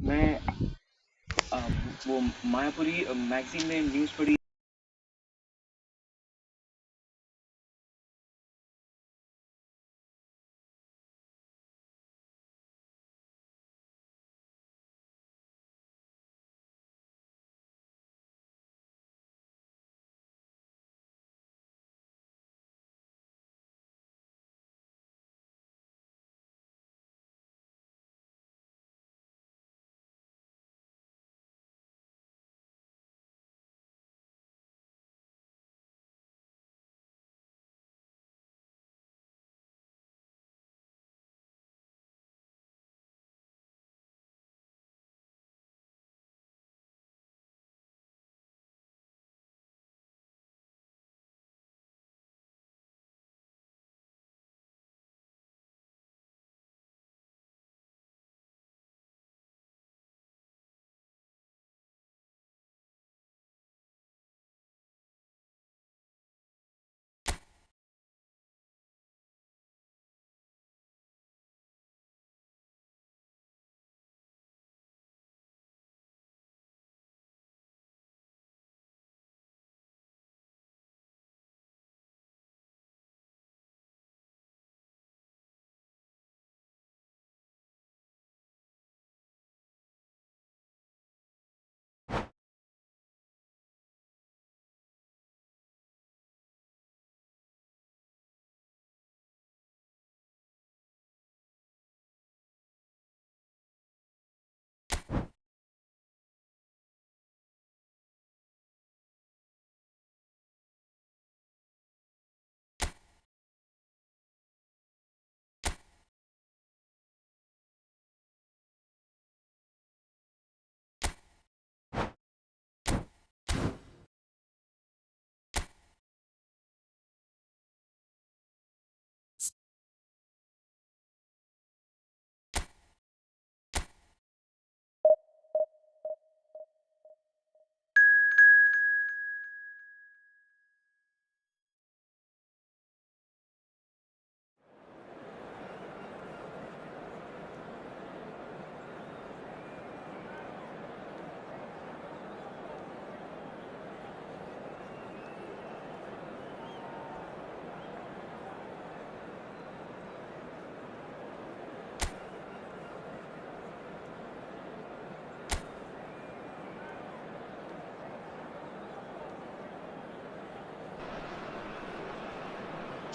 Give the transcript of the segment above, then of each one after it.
मैं वो मायापुरी मैगजीन में न्यूज़ पढ़ी।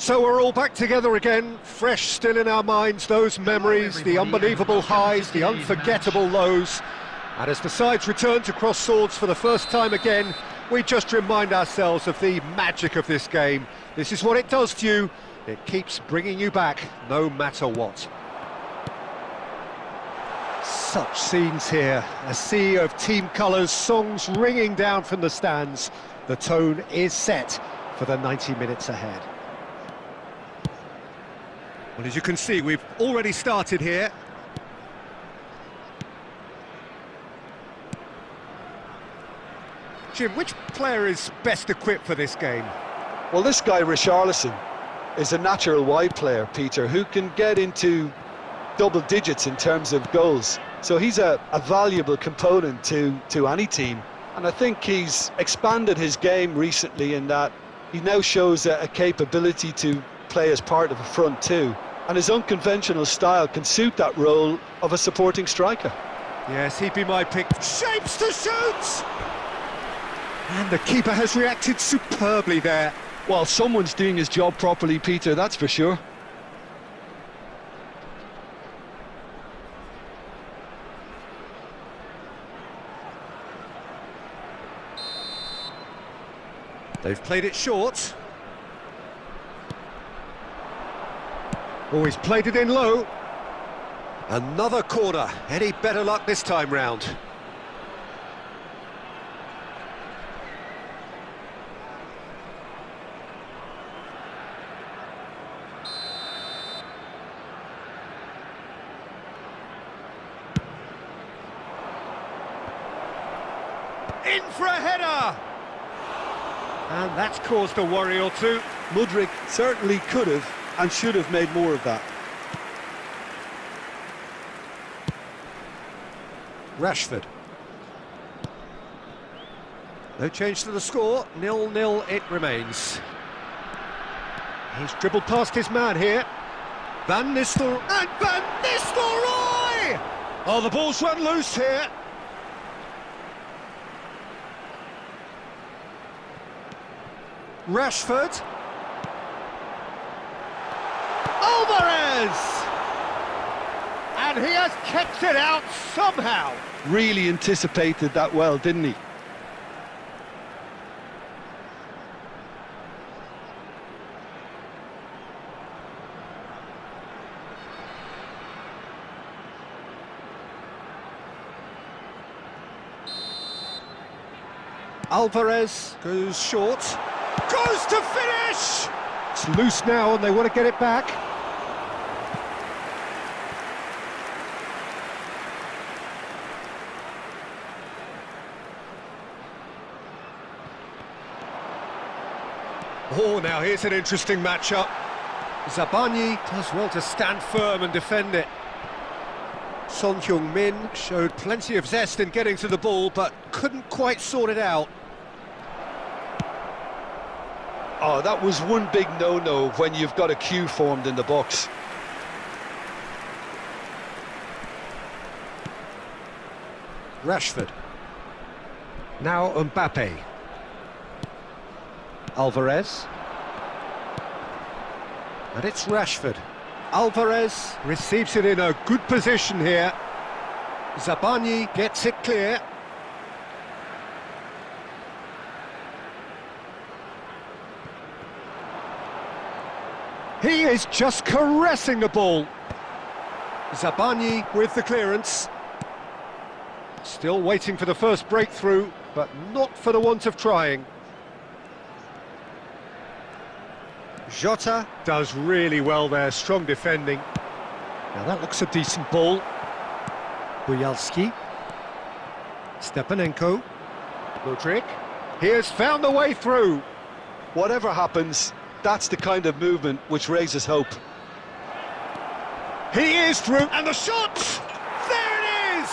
So we're all back together again, fresh still in our minds, those memories, the unbelievable highs, the unforgettable lows. And as the sides return to cross swords for the first time again, we just remind ourselves of the magic of this game. This is what it does to you. It keeps bringing you back, no matter what. Such scenes here, a sea of team colours, songs ringing down from the stands. The tone is set for the 90 minutes ahead. Well, as you can see, we've already started here. Jim, which player is best equipped for this game? Well, this guy, Richarlison, is a natural wide player, Peter, who can get into double digits in terms of goals. So he's a valuable component to any team. And I think he's expanded his game recently in that he now shows a capability to play as part of a front two, and his unconventional style can suit that role of a supporting striker. Yes, he'd be my pick. Shapes to shoot! And the keeper has reacted superbly there. Well, someone's doing his job properly, Peter, that's for sure. They've played it short. Oh, he's played it in low. Another corner. Any better luck this time round? In for a header! And that's caused a worry or two. Mudryk certainly could have and should have made more of that. Rashford. No change to the score, 0-0 it remains. He's dribbled past his man here. Van Nistelrooy, and Van Nistelrooy! Oh, the ball's run loose here. Rashford. Alvarez! And he has kept it out somehow. Really anticipated that well, didn't he? Alvarez goes short, goes to finish! It's loose now and they want to get it back. Oh, now here's an interesting matchup. Zabani does well to stand firm and defend it. Son Heung-min showed plenty of zest in getting to the ball, but couldn't quite sort it out. Oh, that was one big no-no when you've got a queue formed in the box. Rashford. Now Mbappe. Alvarez. And it's Rashford. Alvarez receives it in a good position here. Zabani gets it clear. He is just caressing the ball. Zabani with the clearance. Still waiting for the first breakthrough, but not for the want of trying. Jota does really well there, strong defending. Now that looks a decent ball. Buyalski. Stepanenko. Modric. He has found the way through. Whatever happens, that's the kind of movement which raises hope. He is through, and the shot! There it is!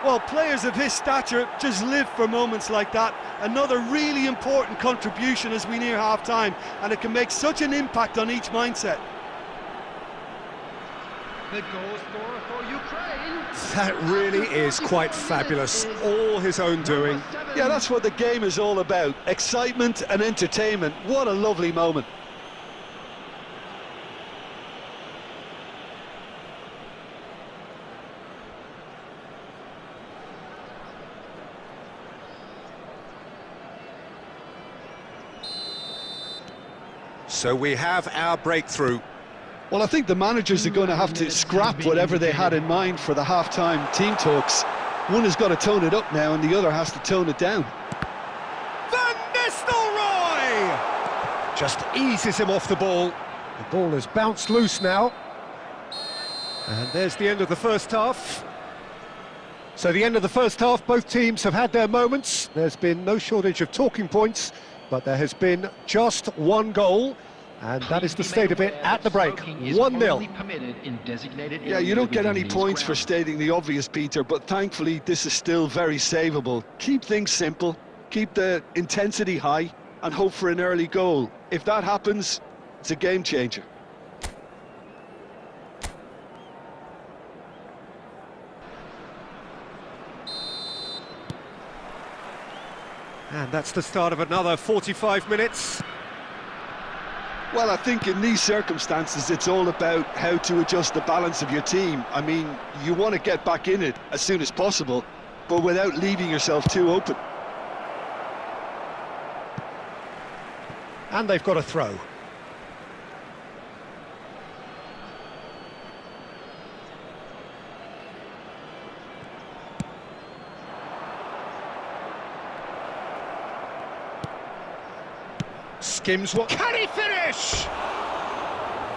Well, players of his stature just live for moments like that. Another really important contribution as we near half-time, and it can make such an impact on each mindset. The goal scorer for Ukraine. That really is quite fabulous, all his own doing. Yeah, that's what the game is all about. Excitement and entertainment. What a lovely moment. So we have our breakthrough. Well, I think the managers are going to have to scrap whatever they had in mind for the half-time team talks. One has got to tone it up now and the other has to tone it down. Van Nistelrooy! Just eases him off the ball. The ball has bounced loose now. And there's the end of the first half. So the end of the first half, both teams have had their moments. There's been no shortage of talking points, but there has been just one goal. And that is the state of it at the break, 1-0. Yeah, you don't get any points for stating the obvious, Peter, but thankfully this is still very savable. Keep things simple, keep the intensity high, and hope for an early goal. If that happens, it's a game changer. And that's the start of another 45 minutes. Well, I think in these circumstances, it's all about how to adjust the balance of your team. I mean, you want to get back in it as soon as possible, but without leaving yourself too open. And they've got a throw. Skims what... Can he finish?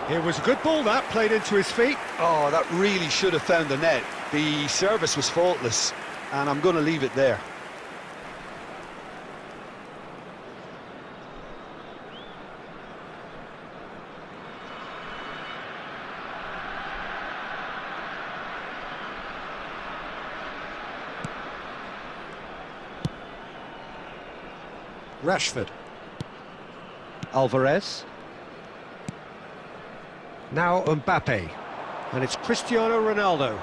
It was a good ball that, played into his feet. Oh, that really should have found the net. The service was faultless, and I'm going to leave it there. Rashford. Alvarez. Now Mbappe. And it's Cristiano Ronaldo.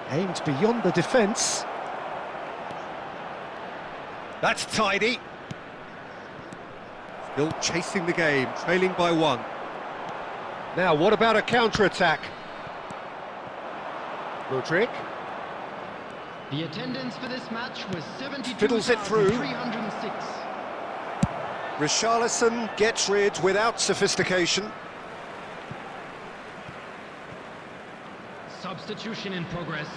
Aimed beyond the defence. That's tidy. Still chasing the game, trailing by 1. Now, what about a counter-attack? Rodrigue. The attendance for this match was Fiddles it through. 72,306. Richarlison gets rid without sophistication. Substitution in progress.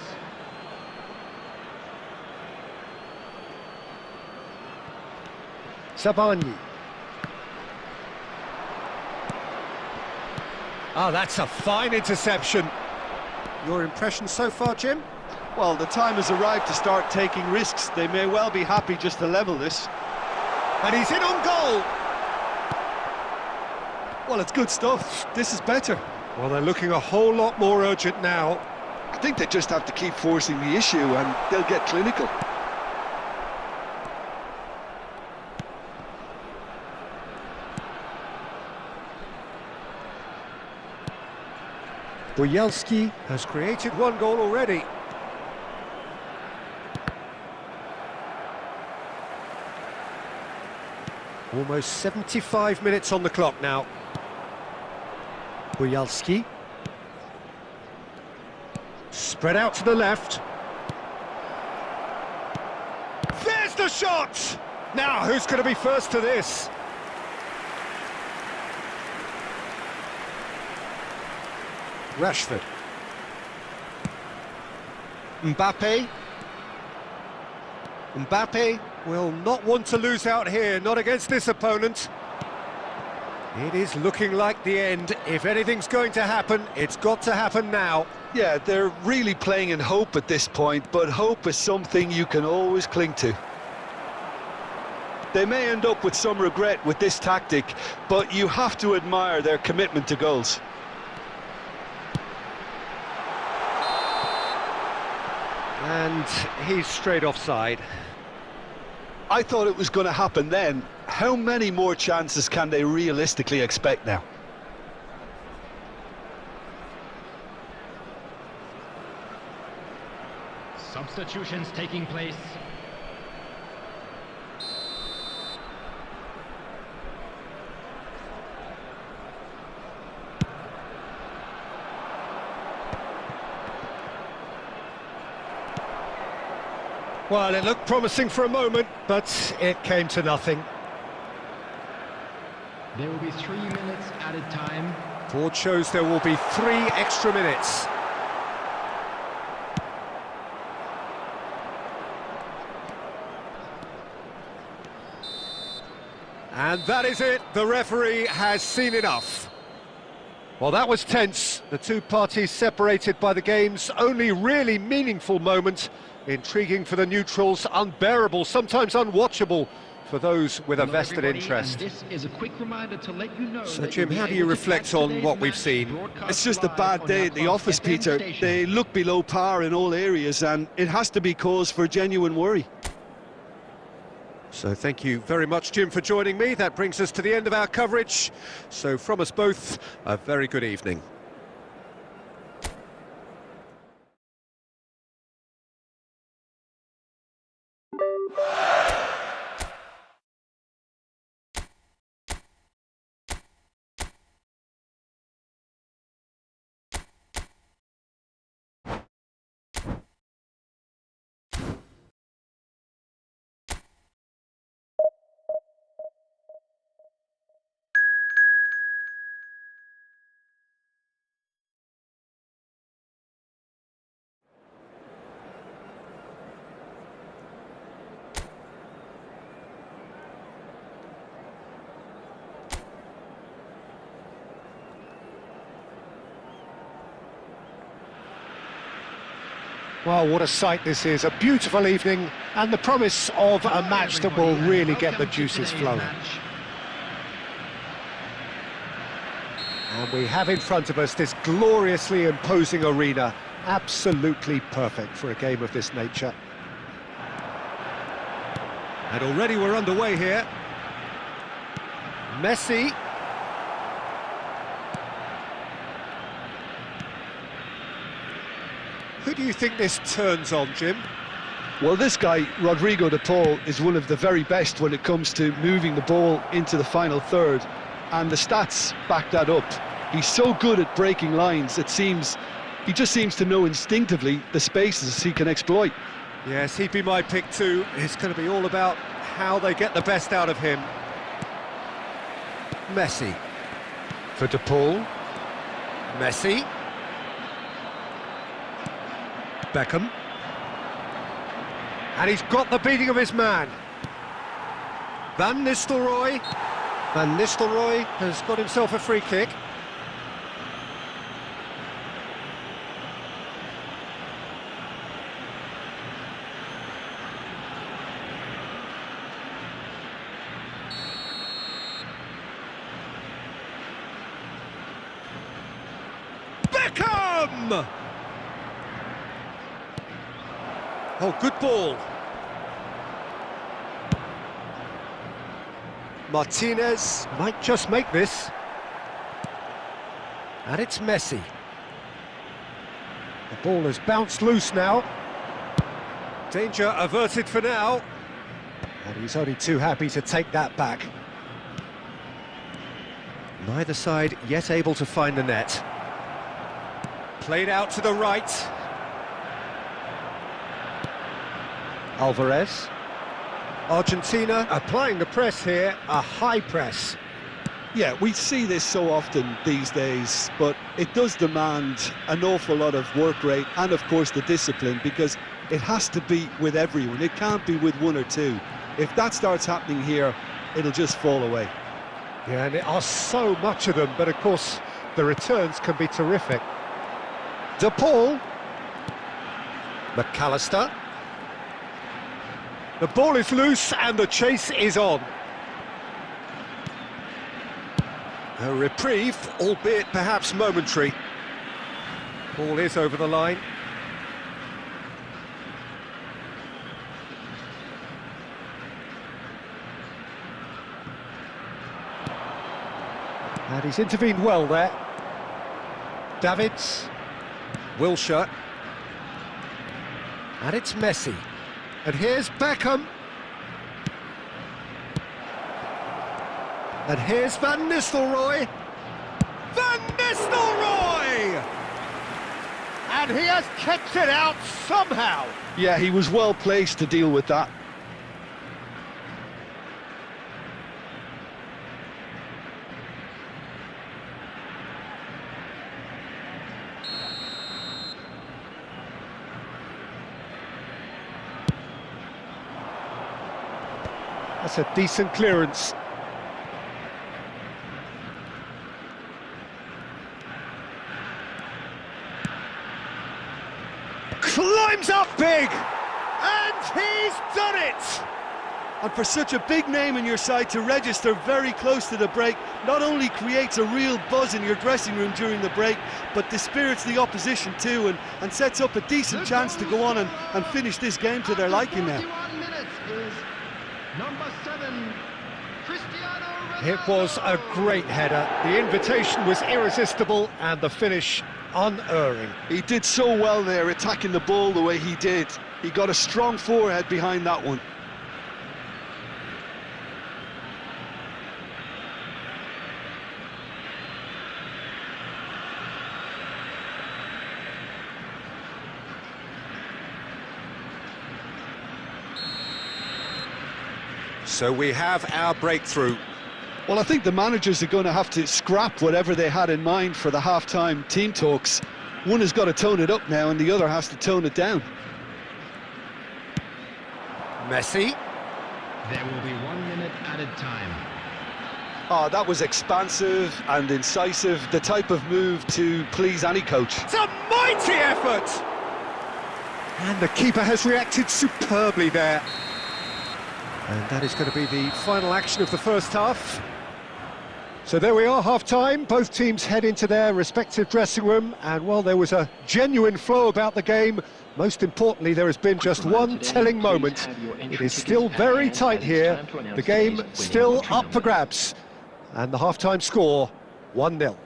Sabani. Ah, that's a fine interception. Your impression so far, Jim? Well, the time has arrived to start taking risks. They may well be happy just to level this. And he's in on goal! Well, it's good stuff. This is better. Well, they're looking a whole lot more urgent now. I think they just have to keep forcing the issue and they'll get clinical. Boyalski has created 1 goal already. Almost 75 minutes on the clock now. Boyalski. Spread out to the left. There's the shot! Now, who's going to be first to this? Rashford. Mbappe. Mbappe will not want to lose out here, not against this opponent. It is looking like the end. If anything's going to happen, it's got to happen now. Yeah, they're really playing in hope at this point, but hope is something you can always cling to. They may end up with some regret with this tactic, but you have to admire their commitment to goals. And he's straight offside. I thought it was going to happen then. How many more chances can they realistically expect now? Substitutions taking place. Well, it looked promising for a moment, but it came to nothing. There will be 3 minutes added time. Board shows there will be 3 extra minutes. And that is it. The referee has seen enough. Well, that was tense. The two parties separated by the game's only really meaningful moment. Intriguing for the neutrals, unbearable, sometimes unwatchable for those with a vested interest. This is a quick reminder to let you know. So, Jim, how do you reflect on what we've seen? It's just a bad day at the office, Peter. They look below par in all areas, and it has to be cause for genuine worry. So thank you very much, Jim, for joining me. That brings us to the end of our coverage. So from us both, a very good evening. Well, what a sight this is, a beautiful evening and the promise of a match that will really get the juices flowing. And we have in front of us this gloriously imposing arena, absolutely perfect for a game of this nature. And already we're underway here. Messi. Who do you think this turns on, Jim? Well, this guy, Rodrigo de Paul, is one of the very best when it comes to moving the ball into the final third, and the stats back that up. He's so good at breaking lines, he just seems to know instinctively the spaces he can exploit. Yes, he'd be my pick too. It's going to be all about how they get the best out of him. Messi. For de Paul. Messi. Beckham. And he's got the beating of his man. Van Nistelrooy. Van Nistelrooy has got himself a free kick. Beckham! Oh, good ball. Martinez might just make this. And it's Messi. The ball has bounced loose now. Danger averted for now. And he's only too happy to take that back. Neither side yet able to find the net. Played out to the right. Alvarez. Argentina applying the press here, a high press. Yeah, we see this so often these days, but it does demand an awful lot of work rate and, of course, the discipline, because it has to be with everyone. It can't be with one or two. If that starts happening here, it'll just fall away. Yeah, and there are so much of them, but of course, the returns can be terrific. De Paul. McAllister. The ball is loose and the chase is on. A reprieve, albeit perhaps momentary. Ball is over the line. And he's intervened well there. Davids. Wilshere. And it's Messi. And here's Beckham. And here's Van Nistelrooy. Van Nistelrooy! And he has kept it out somehow. Yeah, he was well placed to deal with that. That's a decent clearance. Climbs up big! And he's done it! And for such a big name in your side to register very close to the break, not only creates a real buzz in your dressing room during the break, but dispirits the opposition too, and sets up a decent chance to go on and finish this game to their liking now. Number 7, Cristiano Ronaldo. It was a great header. The invitation was irresistible and the finish unerring. He did so well there, attacking the ball the way he did. He got a strong forehead behind that one. So we have our breakthrough. Well, I think the managers are going to have to scrap whatever they had in mind for the half-time team talks. One has got to tone it up now and the other has to tone it down. Messi. There will be 1 minute added time. Oh, that was expansive and incisive, the type of move to please any coach. It's a mighty effort! And the keeper has reacted superbly there. And that is going to be the final action of the first half. So there we are, half-time. Both teams head into their respective dressing room, and while there was a genuine flow about the game, most importantly, there has been just one telling moment. It is still very tight here. The game still up for grabs, and the half-time score, 1-0.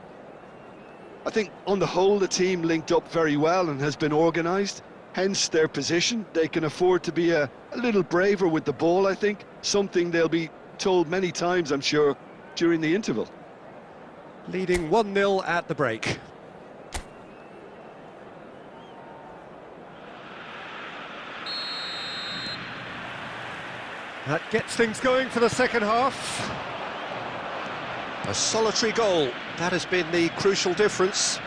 I think on the whole the team linked up very well and has been organised, hence their position. They can afford to be a little braver with the ball, I think, something they'll be told many times, I'm sure, during the interval. Leading 1-0 at the break. That gets things going for the second half. A solitary goal, that has been the crucial difference.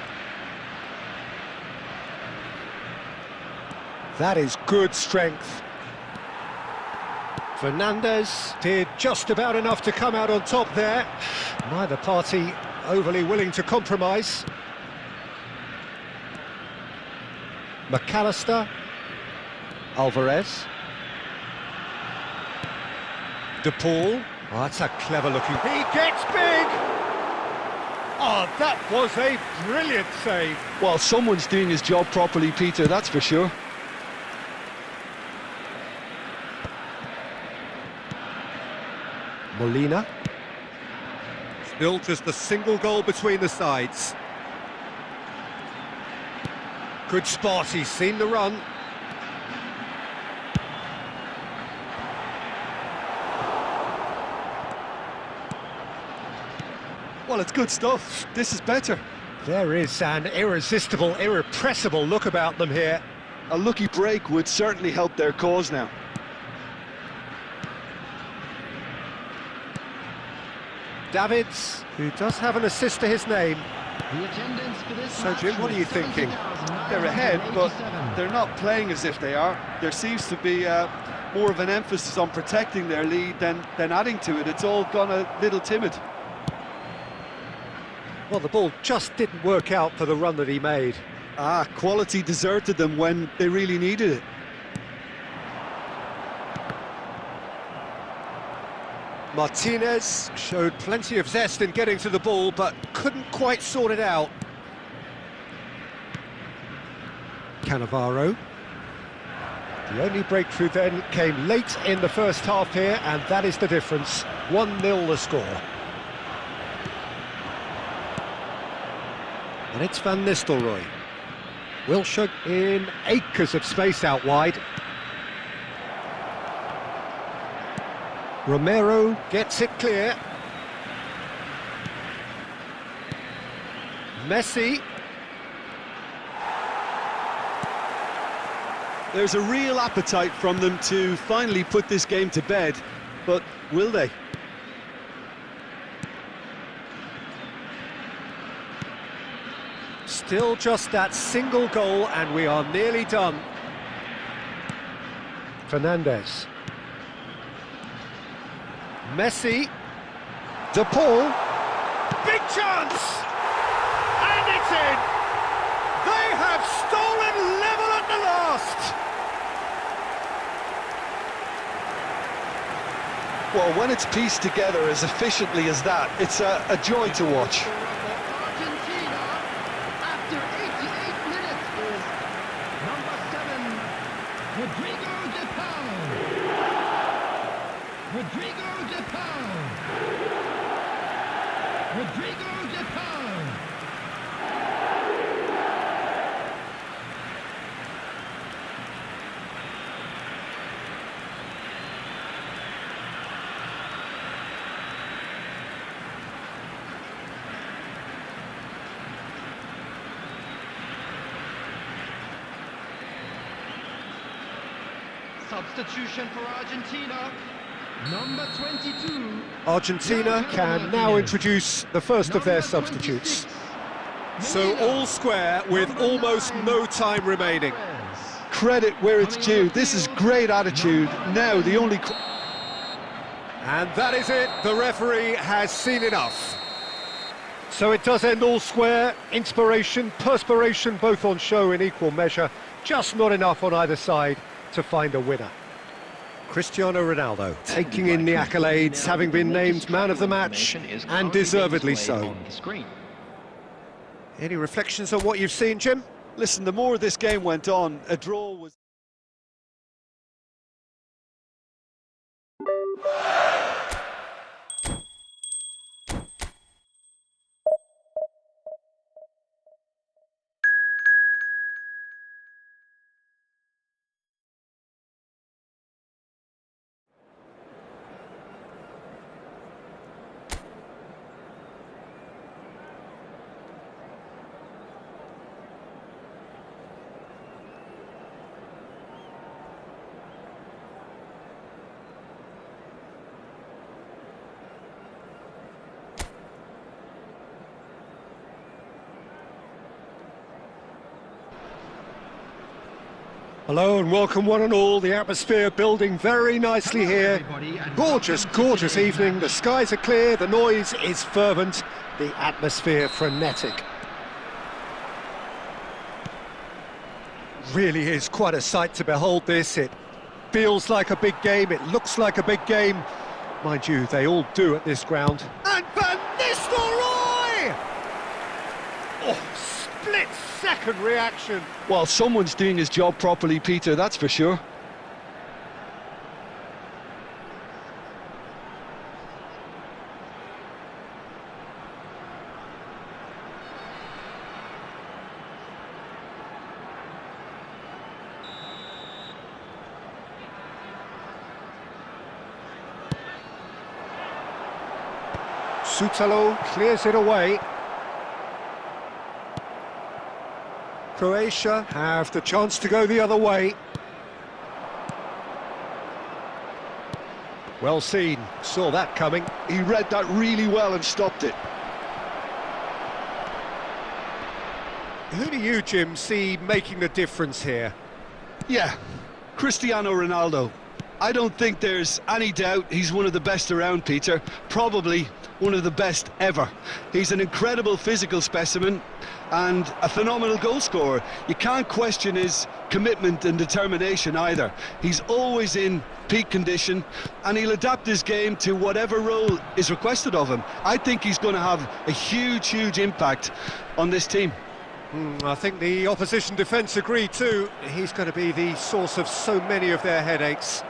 That is good strength. Fernandez did just about enough to come out on top there. Neither party overly willing to compromise. McAllister. Alvarez. De Paul. Oh, that's a clever looking... He gets big! Oh, that was a brilliant save. Well, someone's doing his job properly, Peter, that's for sure. Molina. Still just a single goal between the sides. Good spot, he's seen the run. Well, it's good stuff. This is better. There is an irresistible, irrepressible look about them here. A lucky break would certainly help their cause now. Davids, who does have an assist to his name. The attendance for this So, Jim, what are you thinking? They're ahead, but they're not playing as if they are. There seems to be more of an emphasis on protecting their lead than adding to it. It's all gone a little timid. Well, the ball just didn't work out for the run that he made. Quality deserted them when they really needed it. Martinez showed plenty of zest in getting to the ball, but couldn't quite sort it out. Cannavaro. The only breakthrough then came late in the first half here, and that is the difference. 1-0 the score. And it's Van Nistelrooy. Wilshere in acres of space out wide. Romero gets it clear. Messi. There's a real appetite from them to finally put this game to bed, but will they? Still just that single goal and we are nearly done. Fernandez. Messi. De Paul. Big chance! And it's in! They have stolen level at the last! Well, when it's pieced together as efficiently as that, it's a joy to watch. Argentina, after 88 minutes, is number 7, Rodrigo de Paul. Rodrigo de Paul. Rodrigo de Paul. Substitution for Argentina. Number 22. Argentina can now introduce the first of their substitutes. So all square with almost no time remaining. Credit where it's due. This is great attitude. Now the only... And that is it. The referee has seen enough. So it does end all square. Inspiration, perspiration, both on show in equal measure. Just not enough on either side to find a winner. Cristiano Ronaldo taking in the accolades, having been named man of the match, and deservedly so. Any reflections on what you've seen, Jim? Listen, the more this game went on, a draw was... Hello and welcome one and all. The atmosphere building very nicely here. Gorgeous, gorgeous evening. The skies are clear, the noise is fervent, the atmosphere frenetic. Really is quite a sight to behold this. It feels like a big game, it looks like a big game. Mind you, they all do at this ground. And Van Nistelrooy! Oh, split-second reaction. Well, someone's doing his job properly, Peter, that's for sure. Sutalo clears it away. Croatia have the chance to go the other way. Well seen, saw that coming. He read that really well and stopped it. Who do you, Jim, see making the difference here? Yeah, Cristiano Ronaldo. I don't think there's any doubt he's one of the best around, Peter. Probably one of the best ever. He's an incredible physical specimen and a phenomenal goal scorer. You can't question his commitment and determination either. He's always in peak condition and he'll adapt his game to whatever role is requested of him. I think he's going to have a huge, huge impact on this team. I think the opposition defence agree too. He's going to be the source of so many of their headaches.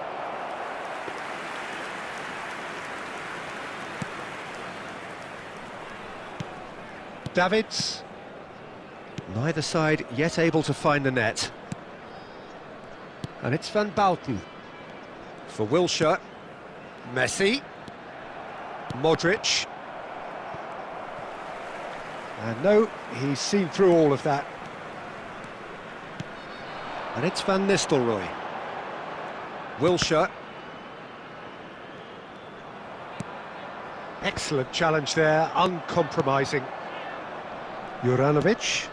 Davids. Neither side yet able to find the net. And it's Van Bouten. For Wilshere. Messi. Modric. And no, he's seen through all of that. And it's Van Nistelrooy. Wilshere. Excellent challenge there, uncompromising. Juranovic.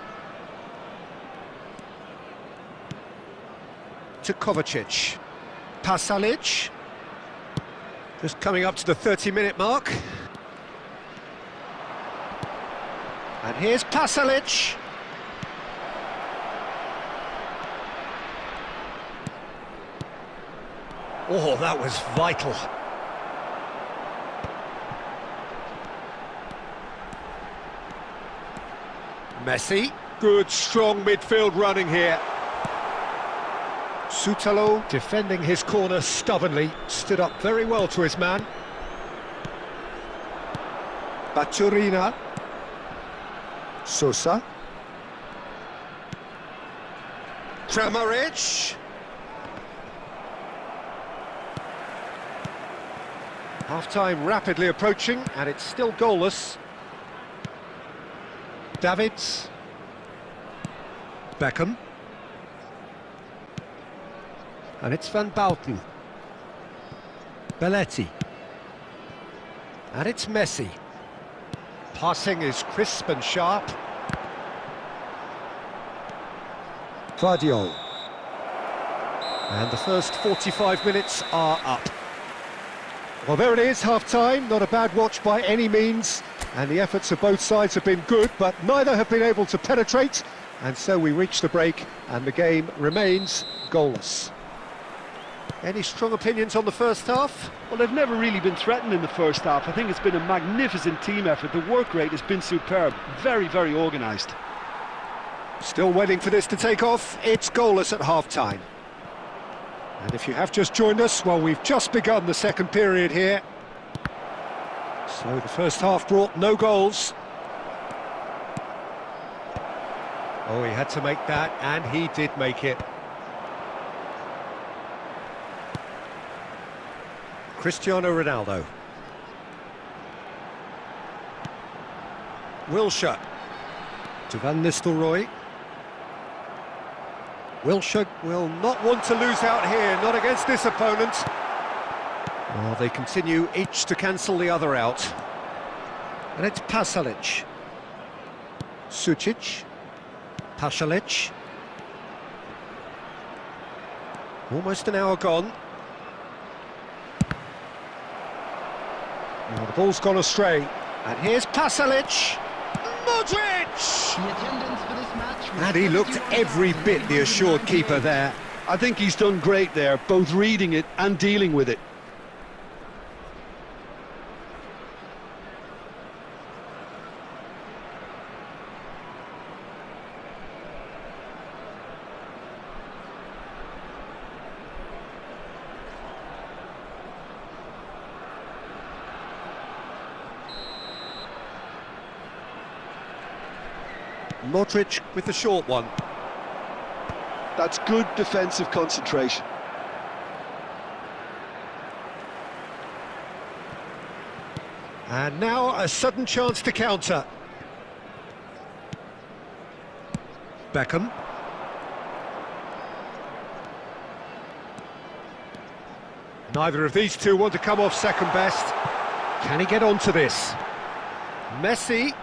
To Kovacic. Pasalic. Just coming up to the 30-minute mark. And here's Pasalic. Oh, that was vital. Messi. Good, strong midfield running here. Sutalo defending his corner stubbornly, stood up very well to his man. Baturina. Sosa. Kramaric. Half-time rapidly approaching, and it's still goalless. Davids. Beckham. And it's Van Bouten. Belletti. And it's Messi. Passing is crisp and sharp. Guardiola. And the first 45 minutes are up. Well, there it is, half-time. Not a bad watch by any means. And the efforts of both sides have been good, but neither have been able to penetrate. And so we reach the break, and the game remains goalless. Any strong opinions on the first half? Well, they've never really been threatened in the first half. I think it's been a magnificent team effort. The work rate has been superb. Very, very organised. Still waiting for this to take off. It's goalless at half-time. And if you have just joined us, well, we've just begun the second period here. So the first half brought no goals. Oh, he had to make that, and he did make it. Cristiano Ronaldo. Wilshere. To Van Nistelrooy. Wilshere will not want to lose out here, not against this opponent. Well, they continue each to cancel the other out. And it's Pasalic. Sucic. Pasalic. Almost an hour gone. Well, the ball's gone astray. And here's Pasalic. Modric! The attendance for this match was And he looked every bit the assured keeper there. I think he's done great there, both reading it and dealing with it. Modric with the short one. That's good defensive concentration. And now a sudden chance to counter. Beckham. Neither of these two want to come off second best. Can he get onto this? Messi.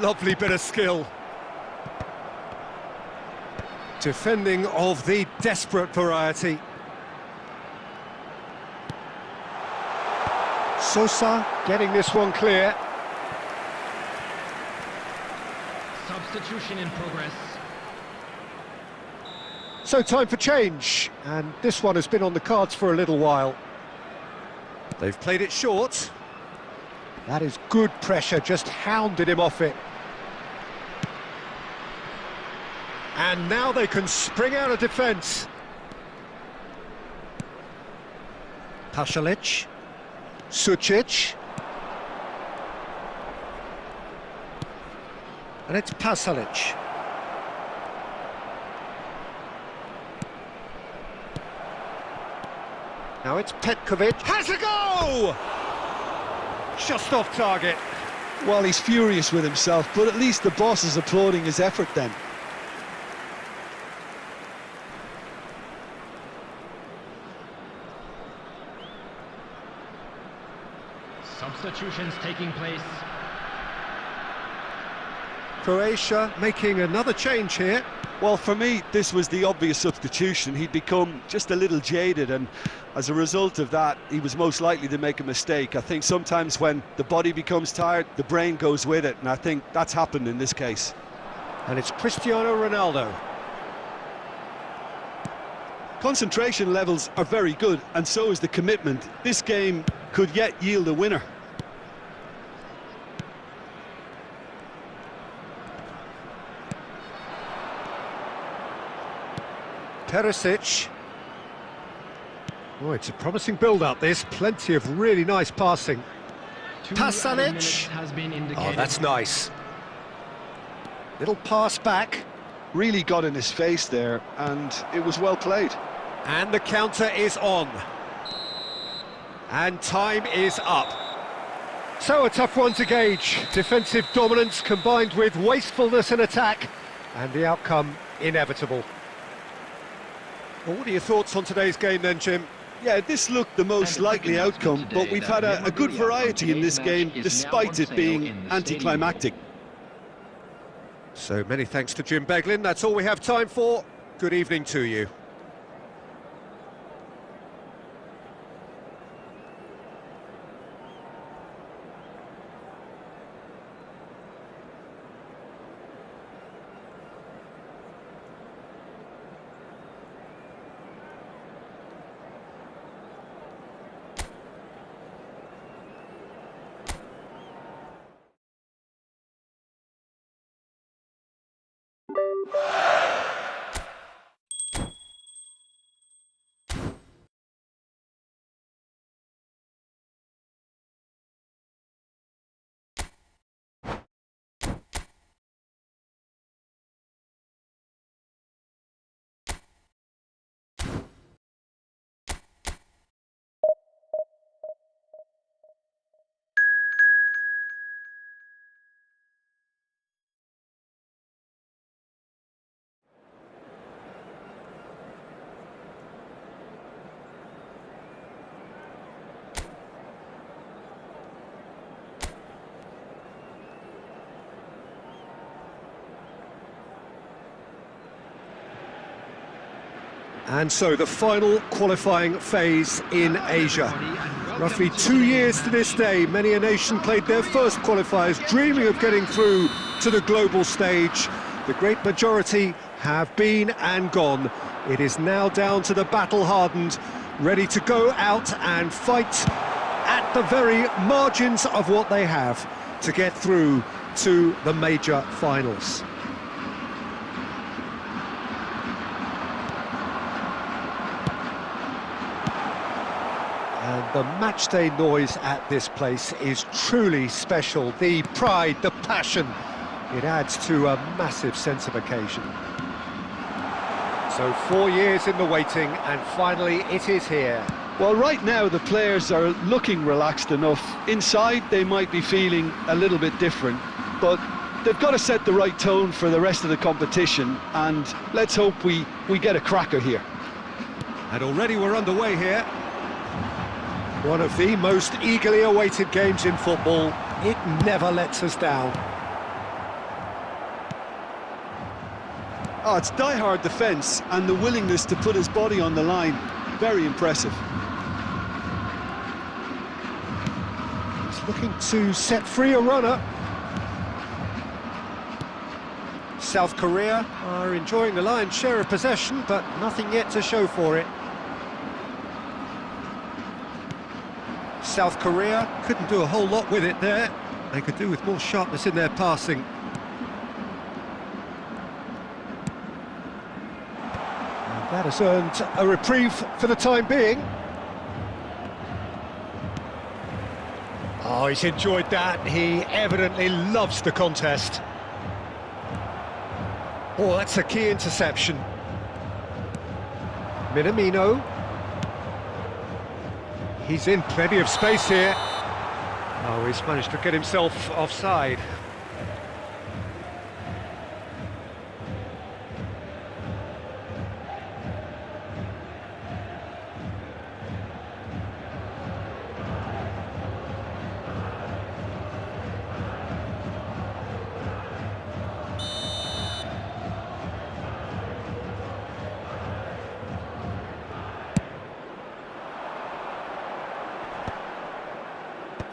Lovely bit of skill. Defending of the desperate variety. Sosa getting this one clear. substitution in progress. So time for change, and this one has been on the cards for a little while. They've played it short. That is good pressure, just hounded him off it. And now they can spring out of defence. Pasalic. Sucic. And it's Pasalic. Now it's Petkovic. Has a go! Just off target. Well, he's furious with himself, but at least the boss is applauding his effort then. Substitutions taking place. Croatia making another change here. Well, for me, this was the obvious substitution. He'd become just a little jaded, and as a result of that, he was most likely to make a mistake. I think sometimes when the body becomes tired, the brain goes with it, and I think that's happened in this case. And it's Cristiano Ronaldo. Concentration levels are very good, and so is the commitment. This game could yet yield a winner. Perisic. Oh, it's a promising build-up, this. Plenty of really nice passing. 2 Pasalic. minutes has been indicated. Oh, that's nice. Little pass back. Really got in his face there, and it was well played. And the counter is on. And time is up. So a tough one to gauge. Defensive dominance combined with wastefulness in attack. And the outcome inevitable. Well, what are your thoughts on today's game then, Jim? Yeah, this looked the most likely outcome, but we've had a good variety in this game, despite it being anticlimactic. So many thanks to Jim Beglin. That's all we have time for. Good evening to you. And so the final qualifying phase in Asia. Roughly 2 years to this day, many a nation played their first qualifiers, dreaming of getting through to the global stage. The great majority have been and gone. It is now down to the battle-hardened, ready to go out and fight at the very margins of what they have to get through to the major finals. And the matchday noise at this place is truly special. The pride, the passion, it adds to a massive sense of occasion. So 4 years in the waiting, and finally it is here. Well, right now the players are looking relaxed enough. Inside they might be feeling a little bit different, but they've got to set the right tone for the rest of the competition, and let's hope we get a cracker here. And already we're underway here. One of the most eagerly awaited games in football. It never lets us down. Oh, it's die-hard defence and the willingness to put his body on the line. Very impressive. He's looking to set free a runner. South Korea are enjoying the lion's share of possession, but nothing yet to show for it. South Korea couldn't do a whole lot with it there. They could do with more sharpness in their passing. And that has earned a reprieve for the time being. Oh, he's enjoyed that. He evidently loves the contest. Oh, that's a key interception. Minamino. He's in plenty of space here. Oh, he's managed to get himself offside.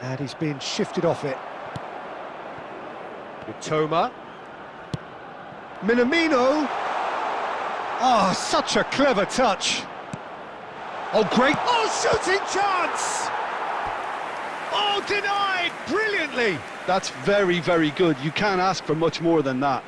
And he's been shifted off it. Toma. Minamino. Oh, such a clever touch. Oh, great. Oh, shooting chance! Oh, denied brilliantly. That's very, very good. You can't ask for much more than that.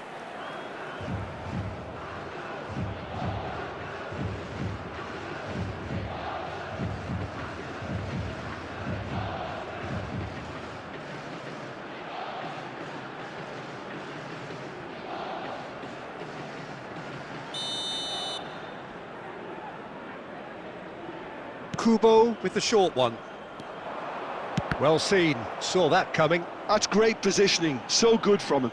Kubo with the short one. Well seen, saw that coming. That's great positioning, so good from him.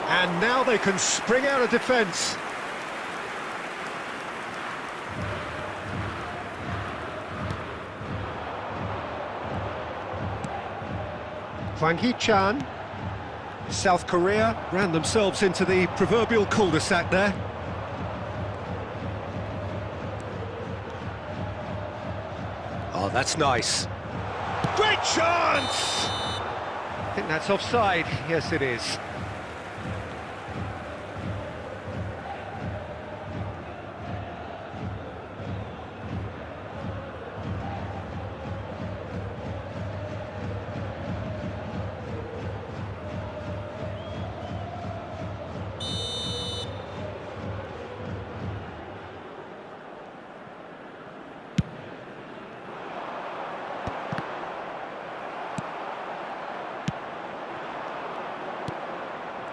And now they can spring out of defence. Hwang Hee-chan. South Korea ran themselves into the proverbial cul-de-sac there. Oh, that's nice. Great chance! I think that's offside. Yes, it is.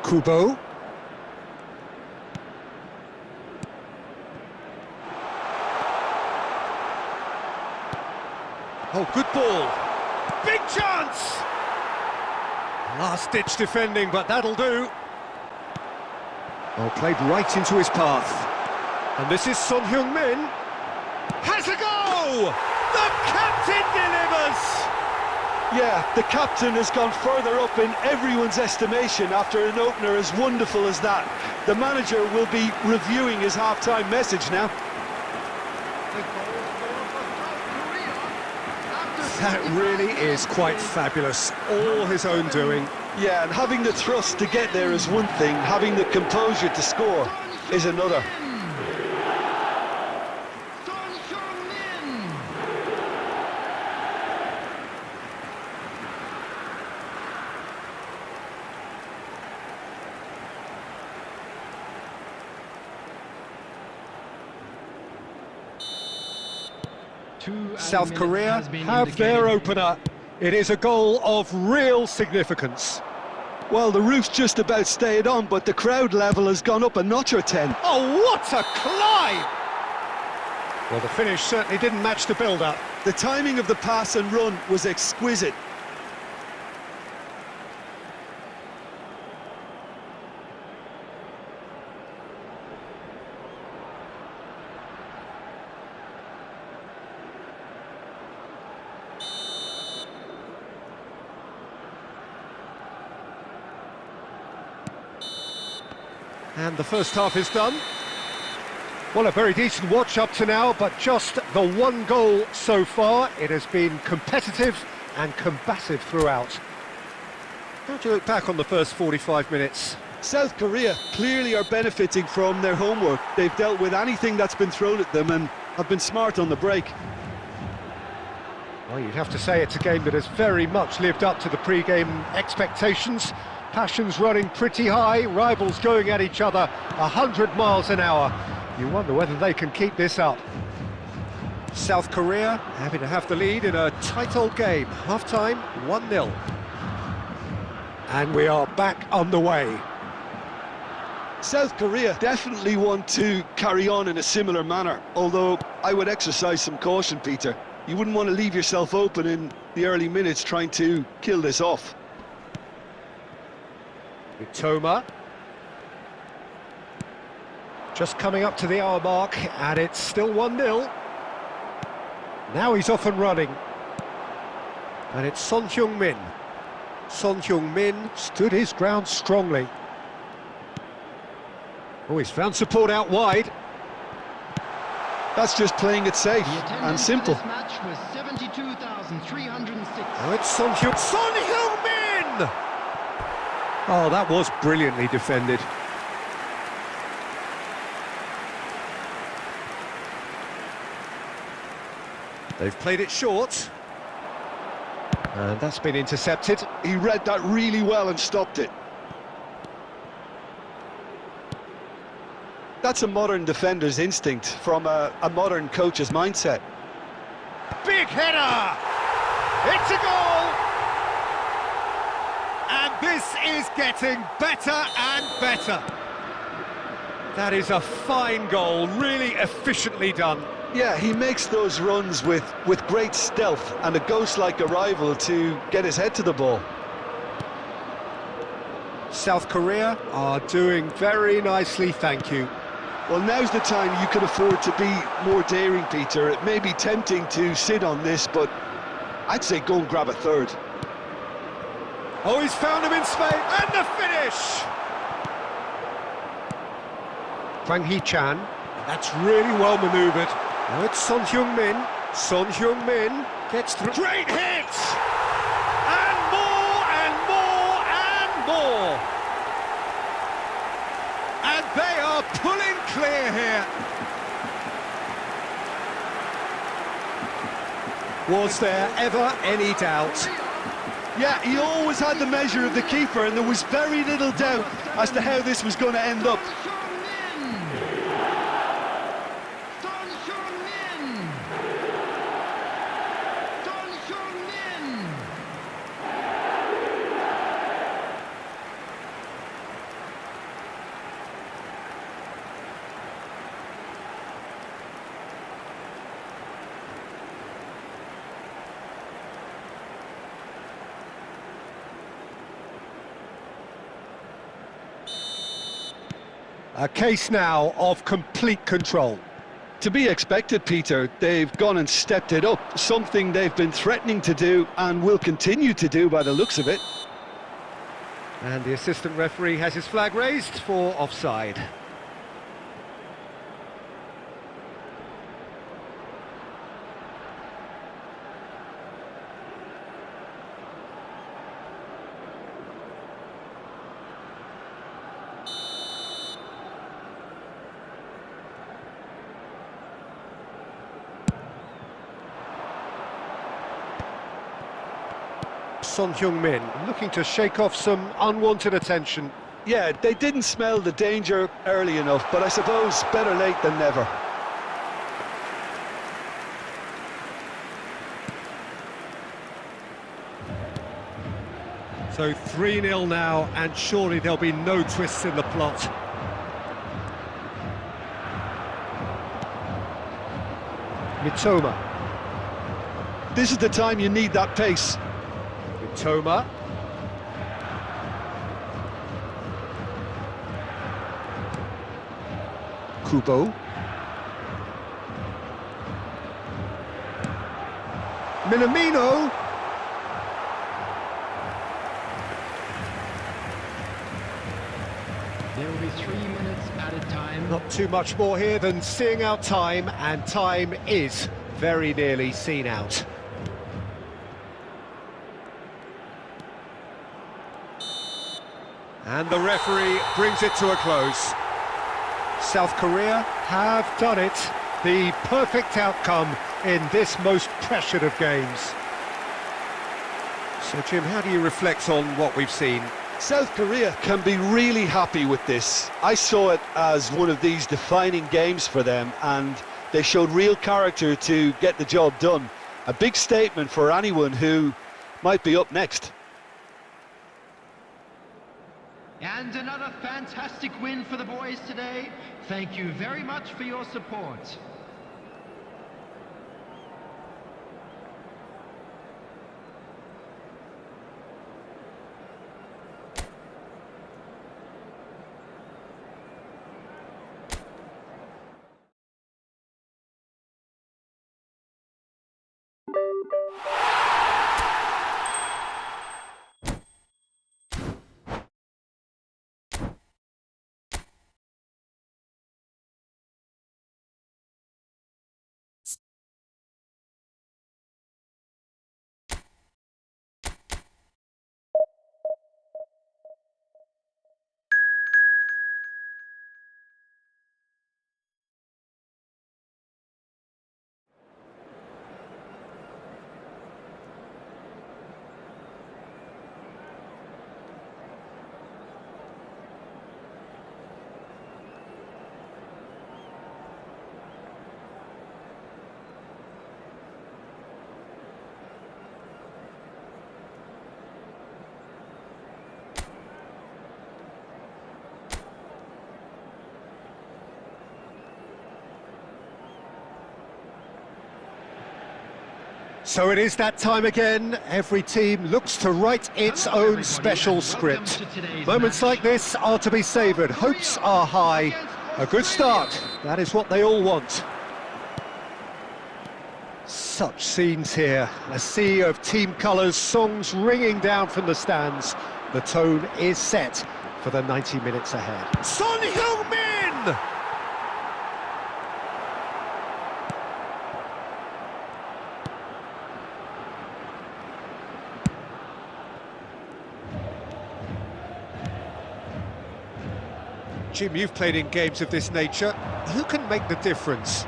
Kubo. Oh, good ball. Big chance! Last-ditch defending, but that'll do. Oh, played right into his path. And this is Son Heung-min. Has a go! The captain delivers! Yeah, the captain has gone further up in everyone's estimation after an opener as wonderful as that. The manager will be reviewing his half-time message now. That really is quite fabulous. All his own doing. Yeah, and having the thrust to get there is one thing, having the composure to score is another. South Korea have their opener. It is a goal of real significance. Well, the roof's just about stayed on, but the crowd level has gone up a notch or 10. Oh, what a climb! Well, the finish certainly didn't match the build-up. The timing of the pass and run was exquisite. And the first half is done. Well, a very decent watch up to now, but just the one goal so far. It has been competitive and combative throughout. How do you look back on the first 45 minutes? South Korea clearly are benefiting from their homework. They've dealt with anything that's been thrown at them and have been smart on the break. Well, you'd have to say it's a game that has very much lived up to the pre-game expectations. Passions running pretty high, rivals going at each other 100 miles an hour. You wonder whether they can keep this up. South Korea happy to have the lead in a tight old game. Half-time, 1-0. And we are back underway. South Korea definitely want to carry on in a similar manner, although I would exercise some caution, Peter. You wouldn't want to leave yourself open in the early minutes trying to kill this off. Toma. Just coming up to the hour mark, and it's still 1-0. Now he's off and running. And it's Son Heung-min. Son Heung-min stood his ground strongly. Oh, he's found support out wide. That's just playing it safe and simple. This match was 72,306. Now it's Son Heung-min! Oh, that was brilliantly defended. They've played it short. And that's been intercepted. He read that really well and stopped it. That's a modern defender's instinct from a modern coach's mindset. Big header! It's a goal! And this is getting better and better. That is a fine goal, really efficiently done. Yeah, he makes those runs with great stealth and a ghost-like arrival to get his head to the ball. South Korea are doing very nicely, thank you. Well, now's the time you can afford to be more daring, Peter. It may be tempting to sit on this, but I'd say go and grab a third. Oh, he's found him in space, and the finish! Hwang Hee-chan, that's really well manoeuvred. Now it's Son Heung-min. Son Heung-min gets through. Great hit! And more, and more, and more! And they are pulling clear here. Was there ever any doubt? Yeah, he always had the measure of the keeper, and there was very little doubt as to how this was going to end up. A case now of complete control. To be expected, Peter. They've gone and stepped it up, something they've been threatening to do and will continue to do by the looks of it. And the assistant referee has his flag raised for offside. Son Heung-min looking to shake off some unwanted attention. Yeah, they didn't smell the danger early enough, but I suppose better late than never. So 3-0 now, and surely there'll be no twists in the plot. Mitoma. This is the time you need that pace. Mitoma. Kubo. Minamino. There will be 3 minutes added time. Not too much more here than seeing out time, and time is very nearly seen out. And the referee brings it to a close. South Korea have done it. The perfect outcome in this most pressured of games. So, Jim, how do you reflect on what we've seen? South Korea can be really happy with this. I saw it as one of these defining games for them, and they showed real character to get the job done. A big statement for anyone who might be up next. And another fantastic win for the boys today. Thank you very much for your support. So it is that time again. Every team looks to write its own special script. Moments like this are to be savoured. Hopes are high. A good start. That is what they all want. Such scenes here. A sea of team colours, songs ringing down from the stands. The tone is set for the 90 minutes ahead. Son Heung-min! Jim, you've played in games of this nature. Who can make the difference?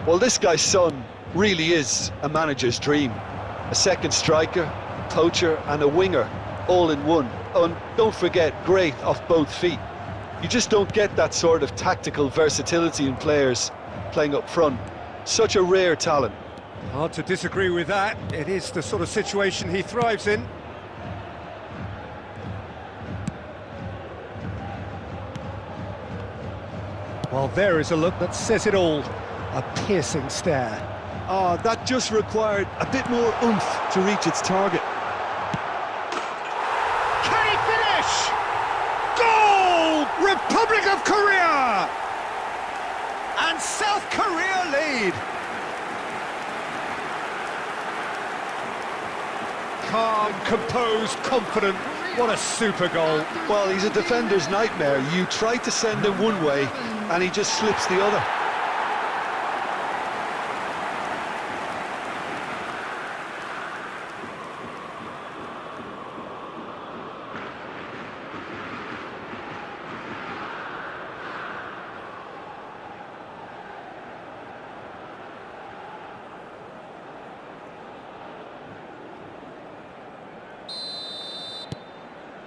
Well, this guy's son really is a manager's dream. A second striker, poacher and a winger, all in one. Oh, and don't forget, great off both feet. You just don't get that sort of tactical versatility in players playing up front. Such a rare talent. Hard to disagree with that. It is the sort of situation he thrives in. Well, there is a look that says it all. A piercing stare. Ah, that just required a bit more oomph to reach its target. Can he finish? Goal! Republic of Korea! And South Korea lead. Calm, composed, confident. What a super goal. Well, he's a defender's nightmare. You try to send him one way, and he just slips the other.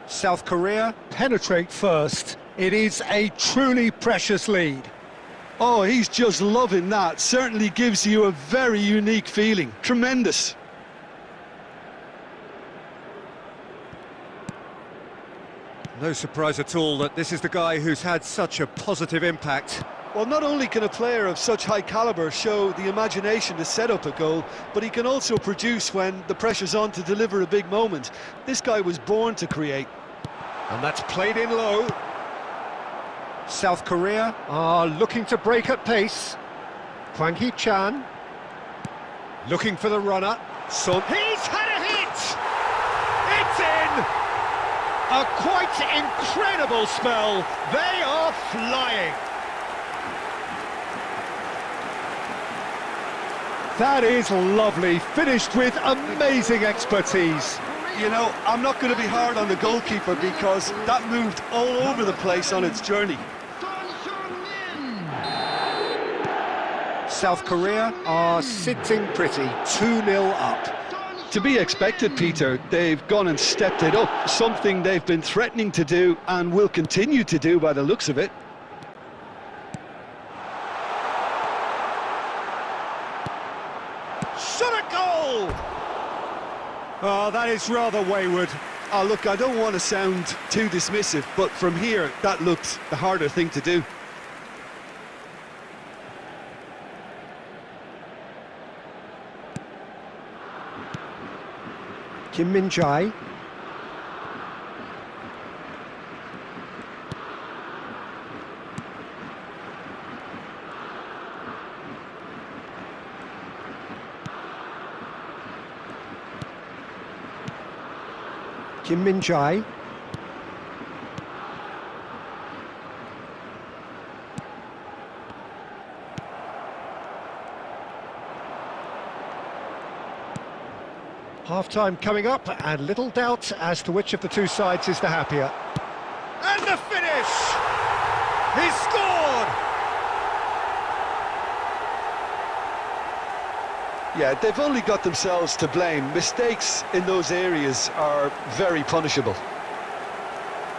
South Korea penetrate first. It is a truly precious lead. Oh, he's just loving that. Certainly gives you a very unique feeling. Tremendous. No surprise at all that this is the guy who's had such a positive impact. Well, not only can a player of such high calibre show the imagination to set up a goal, but he can also produce when the pressure's on to deliver a big moment. This guy was born to create. And that's played in low. South Korea are looking to break at pace. Hwang Hee-chan looking for the runner. Son, he's had a hit! It's in! A quite incredible spell. They are flying. That is lovely, finished with amazing expertise. You know, I'm not going to be hard on the goalkeeper because that moved all over the place on its journey. South Korea are sitting pretty, 2-0 up. To be expected, Peter. They've gone and stepped it up, something they've been threatening to do and will continue to do by the looks of it. Shot a goal! Oh, that is rather wayward. Oh, look, I don't want to sound too dismissive, but from here, that looked the harder thing to do. Kim Min-jae. Kim Min-jae. Half-time coming up, and little doubt as to which of the two sides is the happier. And the finish! He scored! Yeah, they've only got themselves to blame. Mistakes in those areas are very punishable. The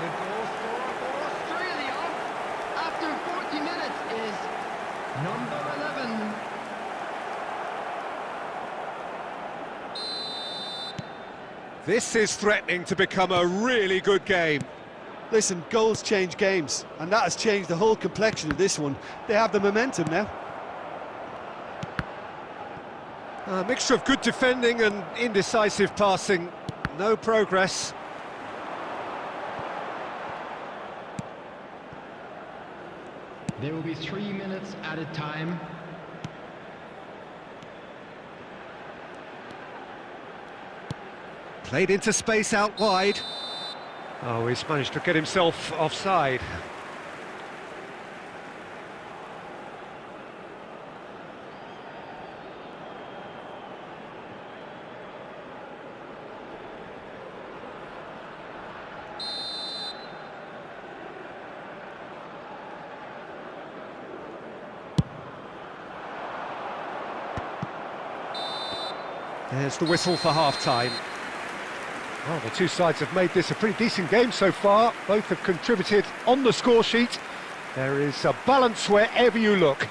goal scorer for Australia after 40 minutes is number 11. This is threatening to become a really good game. Listen, goals change games, and that has changed the whole complexion of this one. They have the momentum now. A mixture of good defending and indecisive passing. No progress. There will be 3 minutes at a time. Played into space out wide. Oh, he's managed to get himself offside. There's the whistle for half-time. Well, the two sides have made this a pretty decent game so far. Both have contributed on the score sheet. There is a balance wherever you look.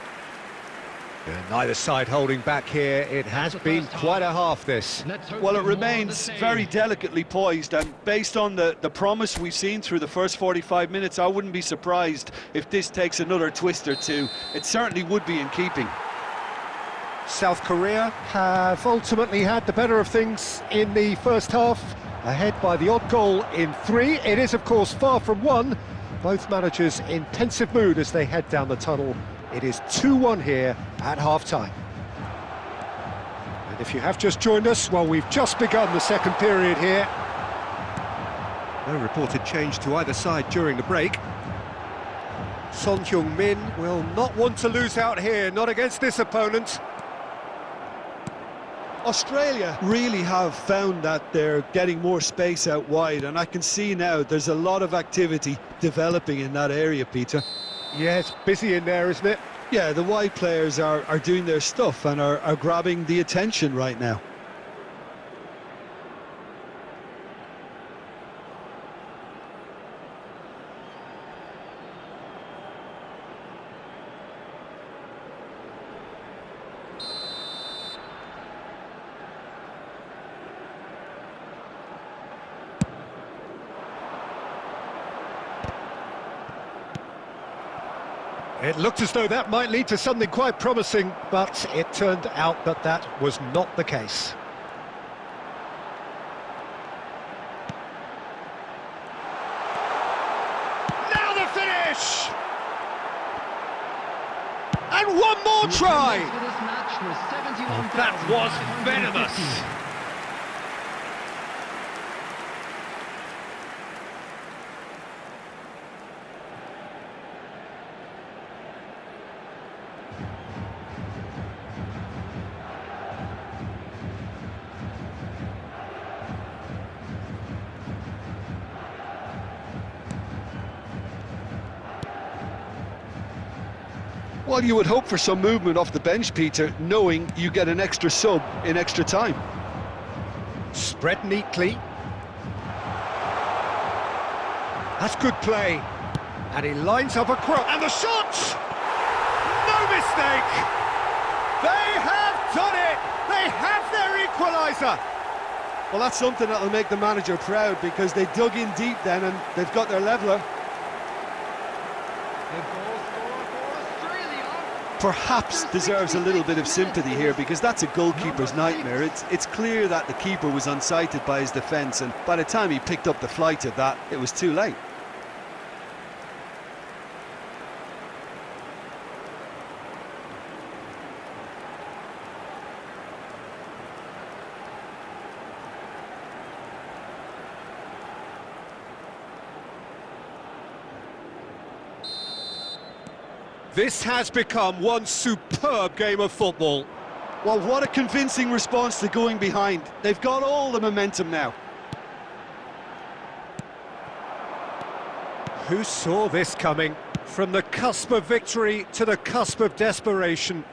And neither side holding back here. It has been quite a half, this. Well, it remains very delicately poised, and based on the promise we've seen through the first 45 minutes, I wouldn't be surprised if this takes another twist or two. It certainly would be in keeping. South Korea have ultimately had the better of things in the first half, ahead by the odd goal in 3. It is, of course, far from 1. Both managers in pensive mood as they head down the tunnel It is 2-1 here at half-time. And if you have just joined us, well, we've just begun the second period here. No reported change to either side during the break. Son Heung-min will not want to lose out here, not against this opponent. Australia really have found that they're getting more space out wide, and I can see now there's a lot of activity developing in that area, Peter. Yeah, it's busy in there, isn't it? Yeah, the wide players are doing their stuff and are grabbing the attention right now. It looked as though that might lead to something quite promising, but it turned out that that was not the case. Now the finish! And one more try! That was venomous! Well, you would hope for some movement off the bench, Peter, knowing you get an extra sub in extra time. Spread neatly. That's good play. And he lines up a cross. And the shot! No mistake! They have done it! They have their equaliser! Well, that's something that'll make the manager proud, because they dug in deep then and they've got their leveller. Perhaps deserves a little bit of sympathy here, because that's a goalkeeper's nightmare. It's clear that the keeper was unsighted by his defence, and by the time he picked up the flight of that, it was too late. This has become one superb game of football. Well, what a convincing response to going behind. They've got all the momentum now. Who saw this coming? From the cusp of victory to the cusp of desperation.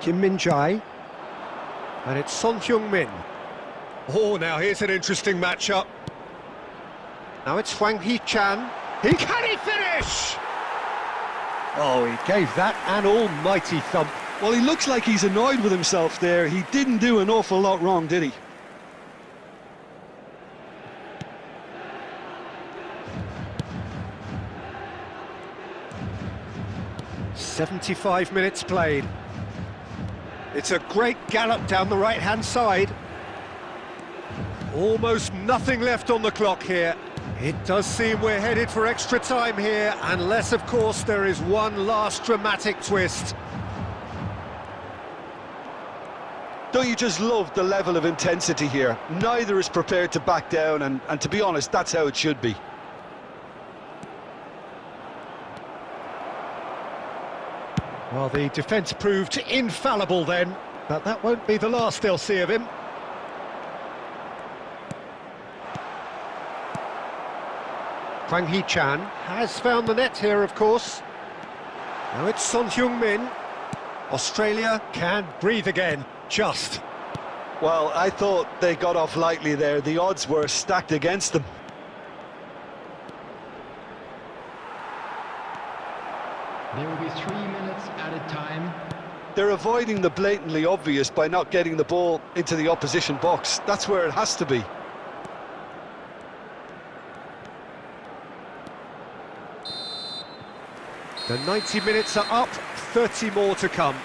Kim Min-jae. And it's Son Heung-min. Oh, now here's an interesting matchup. Now it's Hwang Hee-chan. Can he finish? Oh, he gave that an almighty thump. Well, he looks like he's annoyed with himself there. He didn't do an awful lot wrong, did he? "75 minutes played. It's a great gallop down the right-hand side. Almost nothing left on the clock here. It does seem we're headed for extra time here, unless, of course, there is one last dramatic twist. Don't you just love the level of intensity here? Neither is prepared to back down, and to be honest, that's how it should be. Well, the defence proved infallible then, but that won't be the last they'll see of him. Hwang Hee-chan has found the net here, of course. Now it's Son Heung-min. Australia can breathe again, just. Well, I thought they got off lightly there. The odds were stacked against them. There will be 3 minutes added time. They're avoiding the blatantly obvious by not getting the ball into the opposition box. That's where it has to be. The 90 minutes are up, 30 more to come.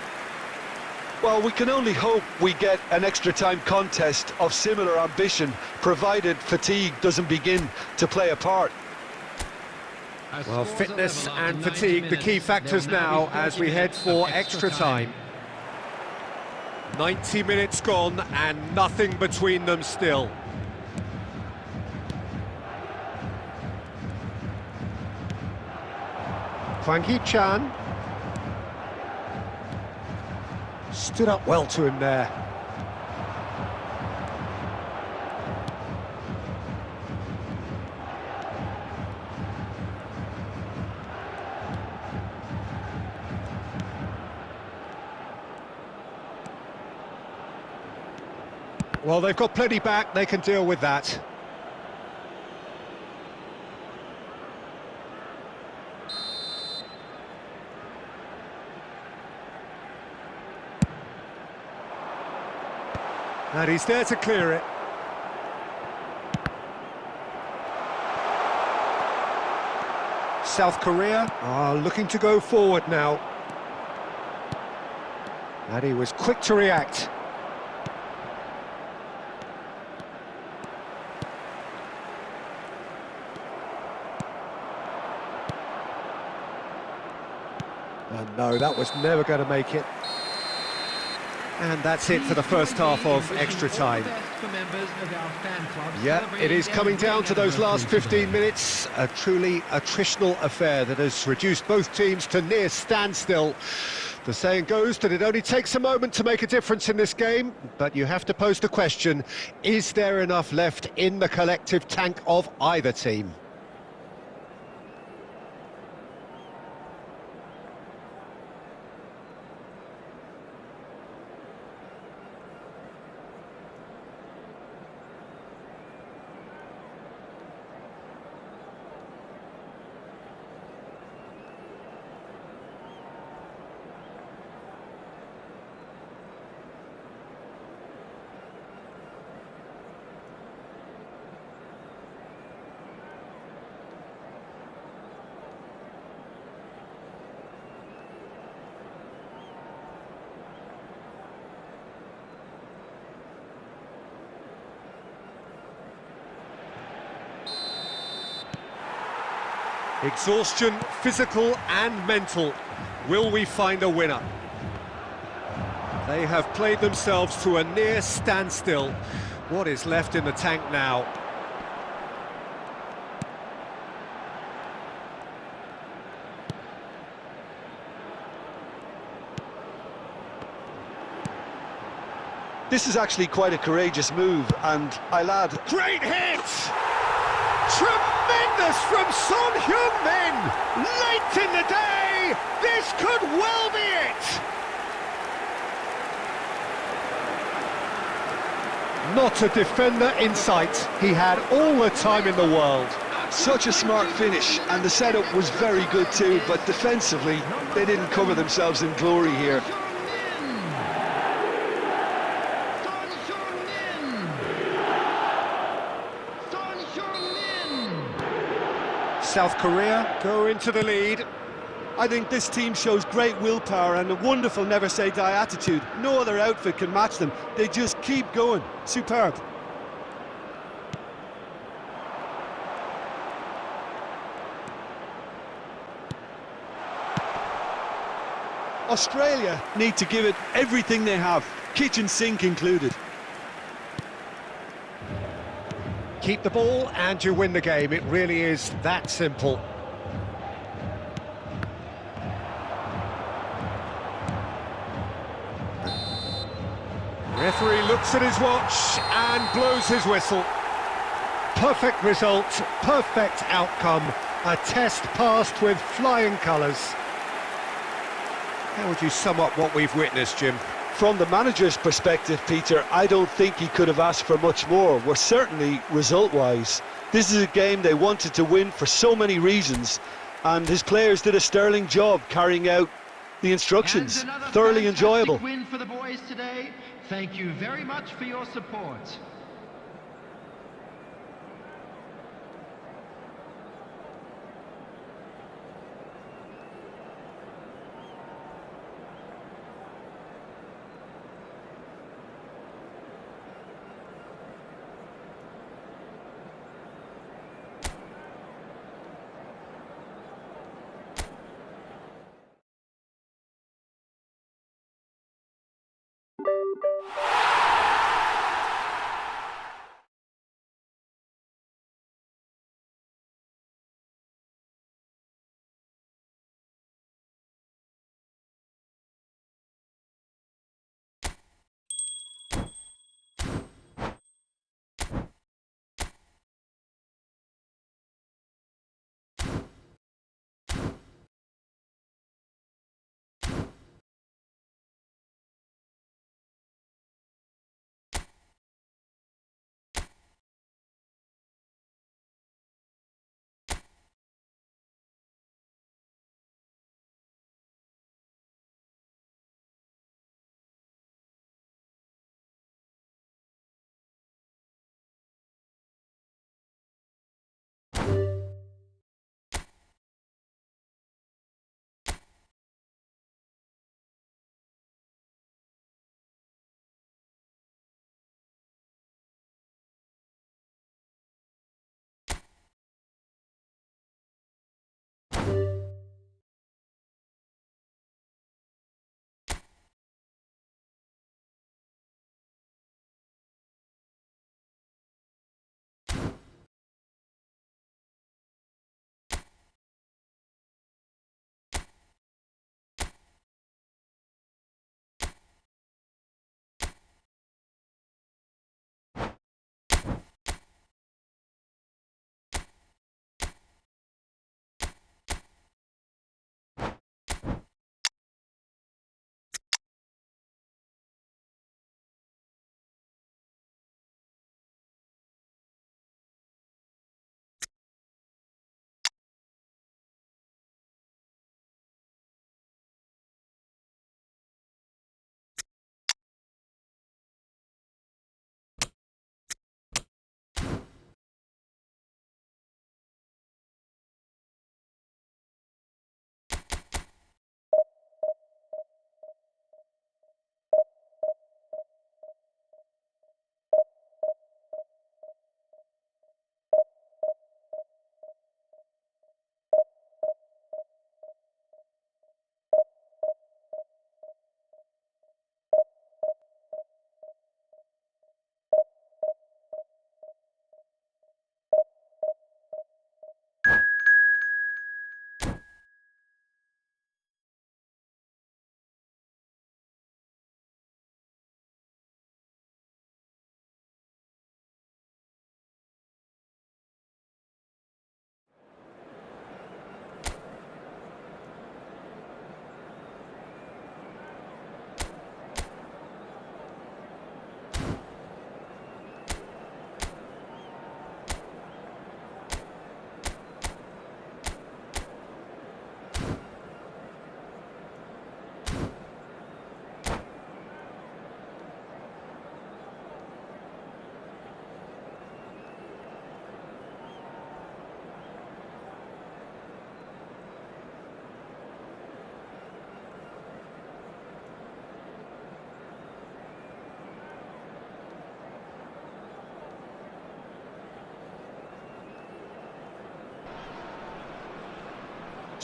Well, we can only hope we get an extra time contest of similar ambition, provided fatigue doesn't begin to play a part. Well, fitness and fatigue, the key factors now as we head for extra time. 90 minutes gone and nothing between them still. Hwang Hee-chan stood up well to him there. Well, they've got plenty back, they can deal with that. And he's there to clear it. South Korea are looking to go forward now. And he was quick to react. And no, that was never going to make it. And that's it for the first half of extra time. Yeah, it is coming down to those last 15 minutes. A truly attritional affair that has reduced both teams to near standstill. The saying goes that it only takes a moment to make a difference in this game, but you have to pose the question, is there enough left in the collective tank of either team? Exhaustion, physical and mental. Will we find a winner? They have played themselves to a near standstill. What is left in the tank now? This is actually quite a courageous move, and I'll add... Great hit! Tremendous from Son Heung-min! Late in the day, this could well be it! Not a defender in sight. He had all the time in the world. Such a smart finish, and the setup was very good too, but defensively, they didn't cover themselves in glory here. South Korea go into the lead. I think this team shows great willpower and a wonderful never-say-die attitude. No other outfit can match them. They just keep going. Superb. Australia need to give it everything they have, kitchen sink included. Keep the ball and you win the game. It really is that simple. Referee looks at his watch and blows his whistle. Perfect result, perfect outcome. A test passed with flying colours. How would you sum up what we've witnessed, Jim? From the manager's perspective, Peter, I don't think he could have asked for much more. We're certainly result-wise. This is a game they wanted to win for so many reasons, and his players did a sterling job carrying out the instructions. Thoroughly enjoyable. Win for the boys today. Thank you very much for your support.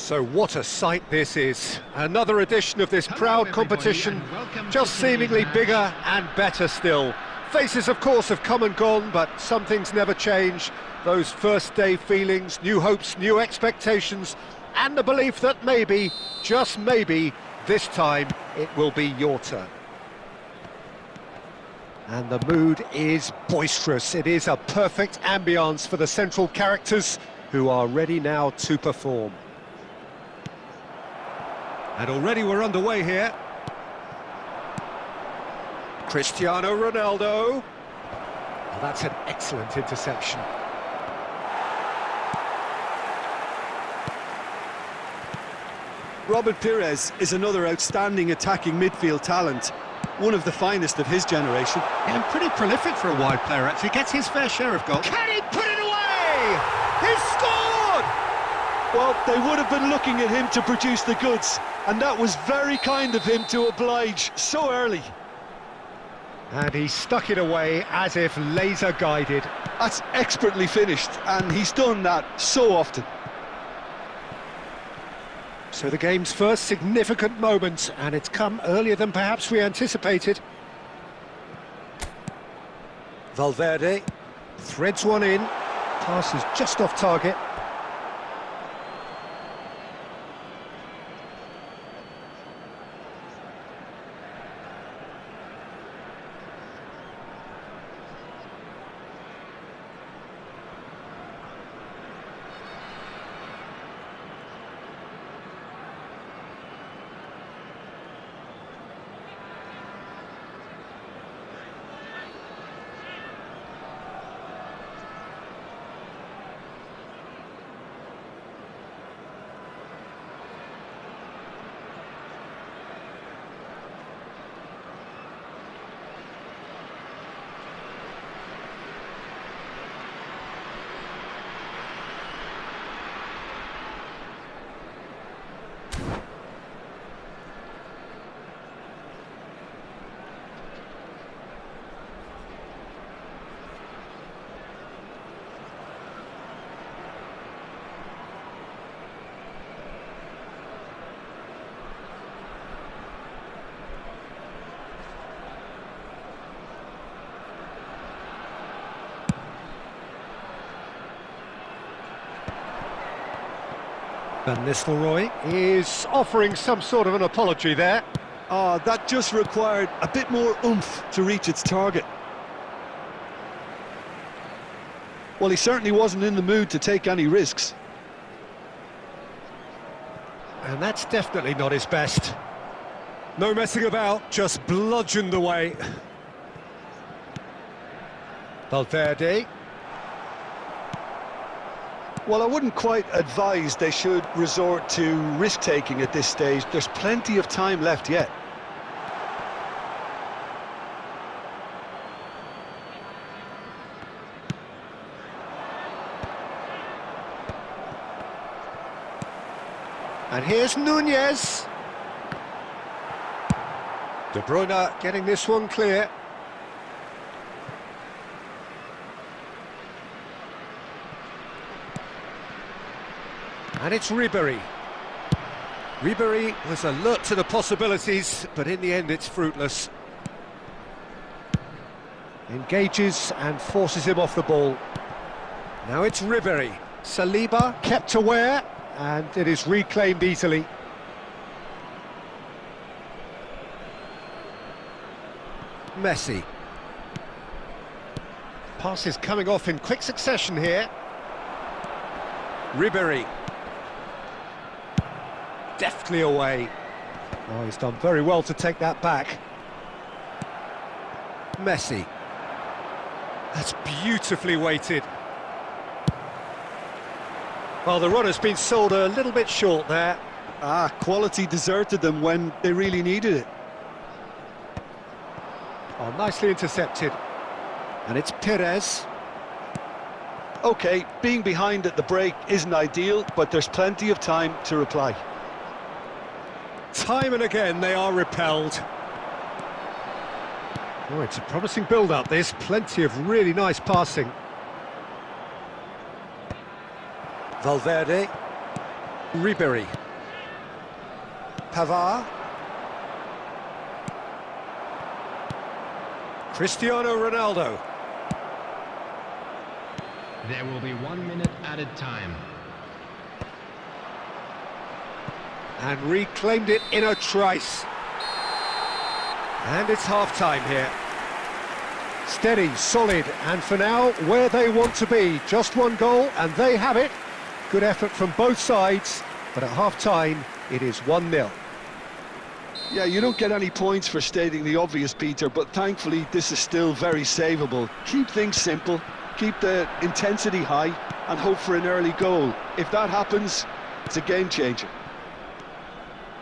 So what a sight this is. Another edition of this proud competition, just seemingly bigger and better still. Faces, of course, have come and gone, but some things never change. Those first day feelings, new hopes, new expectations, and the belief that maybe, just maybe, this time it will be your turn. And the mood is boisterous. It is a perfect ambience for the central characters who are ready now to perform. And already we're underway here. Cristiano Ronaldo. Well, that's an excellent interception. Robert Pires is another outstanding attacking midfield talent, one of the finest of his generation. And pretty prolific for a wide player, actually. Gets his fair share of goals. Can he put it away? He's scored! Well, they would have been looking at him to produce the goods, and that was very kind of him to oblige so early. And he stuck it away as if laser guided. That's expertly finished, and he's done that so often. So the game's first significant moment, and it's come earlier than perhaps we anticipated. Valverde threads one in, passes just off target. Van Nistelrooy is offering some sort of an apology there. That just required a bit more oomph to reach its target. Well, he certainly wasn't in the mood to take any risks. And that's definitely not his best. No messing about, just bludgeoned away. Valverde. Well, I wouldn't quite advise they should resort to risk-taking at this stage. There's plenty of time left yet. And here's Nunez. De Bruyne getting this one clear. And it's Ribéry. Ribéry was alert to the possibilities, but in the end it's fruitless. Engages and forces him off the ball. Now it's Ribéry. Saliba kept aware, and it is reclaimed easily. Messi. Passes coming off in quick succession here. Ribéry. Deftly away. Oh, he's done very well to take that back. Messi. That's beautifully weighted. Well, the runner's been sold a little bit short there. Quality deserted them when they really needed it. Oh, nicely intercepted. And it's Pires. OK, being behind at the break isn't ideal, but there's plenty of time to reply. Time and again they are repelled. Oh, it's a promising build-up, this. Plenty of really nice passing. Valverde. Ribéry. Pavard. Cristiano Ronaldo. There will be 1 minute added time. And reclaimed it in a trice. And it's half-time here. Steady, solid, and for now, where they want to be. Just one goal, and they have it. Good effort from both sides, but at half-time, it is 1-0. Yeah, you don't get any points for stating the obvious, Peter, but thankfully this is still very savable. Keep things simple, keep the intensity high, and hope for an early goal. If that happens, it's a game changer.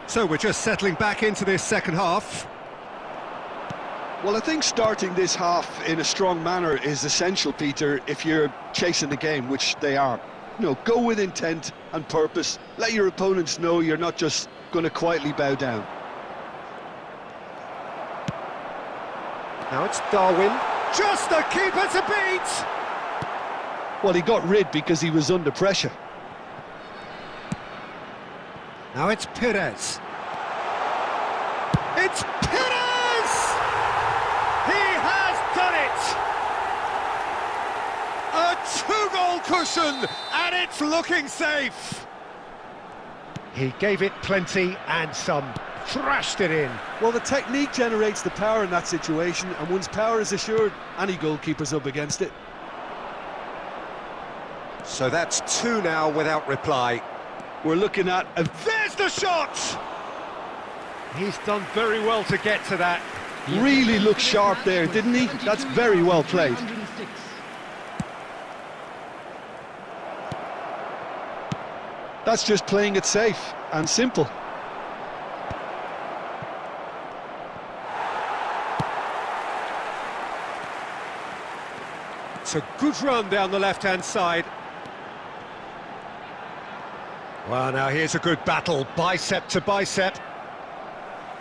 So we're just settling back into this second half. Well, I think starting this half in a strong manner is essential, Peter, if you're chasing the game, which they are. You know, go with intent and purpose. Let your opponents know you're not just going to quietly bow down. Now it's Darwin. Just the keeper to beat! Well, he got rid because he was under pressure. Now it's Perez. It's Perez! He has done it! A two-goal cushion, and it's looking safe. He gave it plenty and some. Thrashed it in. Well, the technique generates the power in that situation, and once power is assured, any goalkeeper's up against it. So that's two now without reply. We're looking at a... There's the shot! He's done very well to get to that. Really looked sharp there, didn't he? That's very well played. That's just playing it safe and simple. It's a good run down the left-hand side. Well, now here's a good battle, bicep to bicep.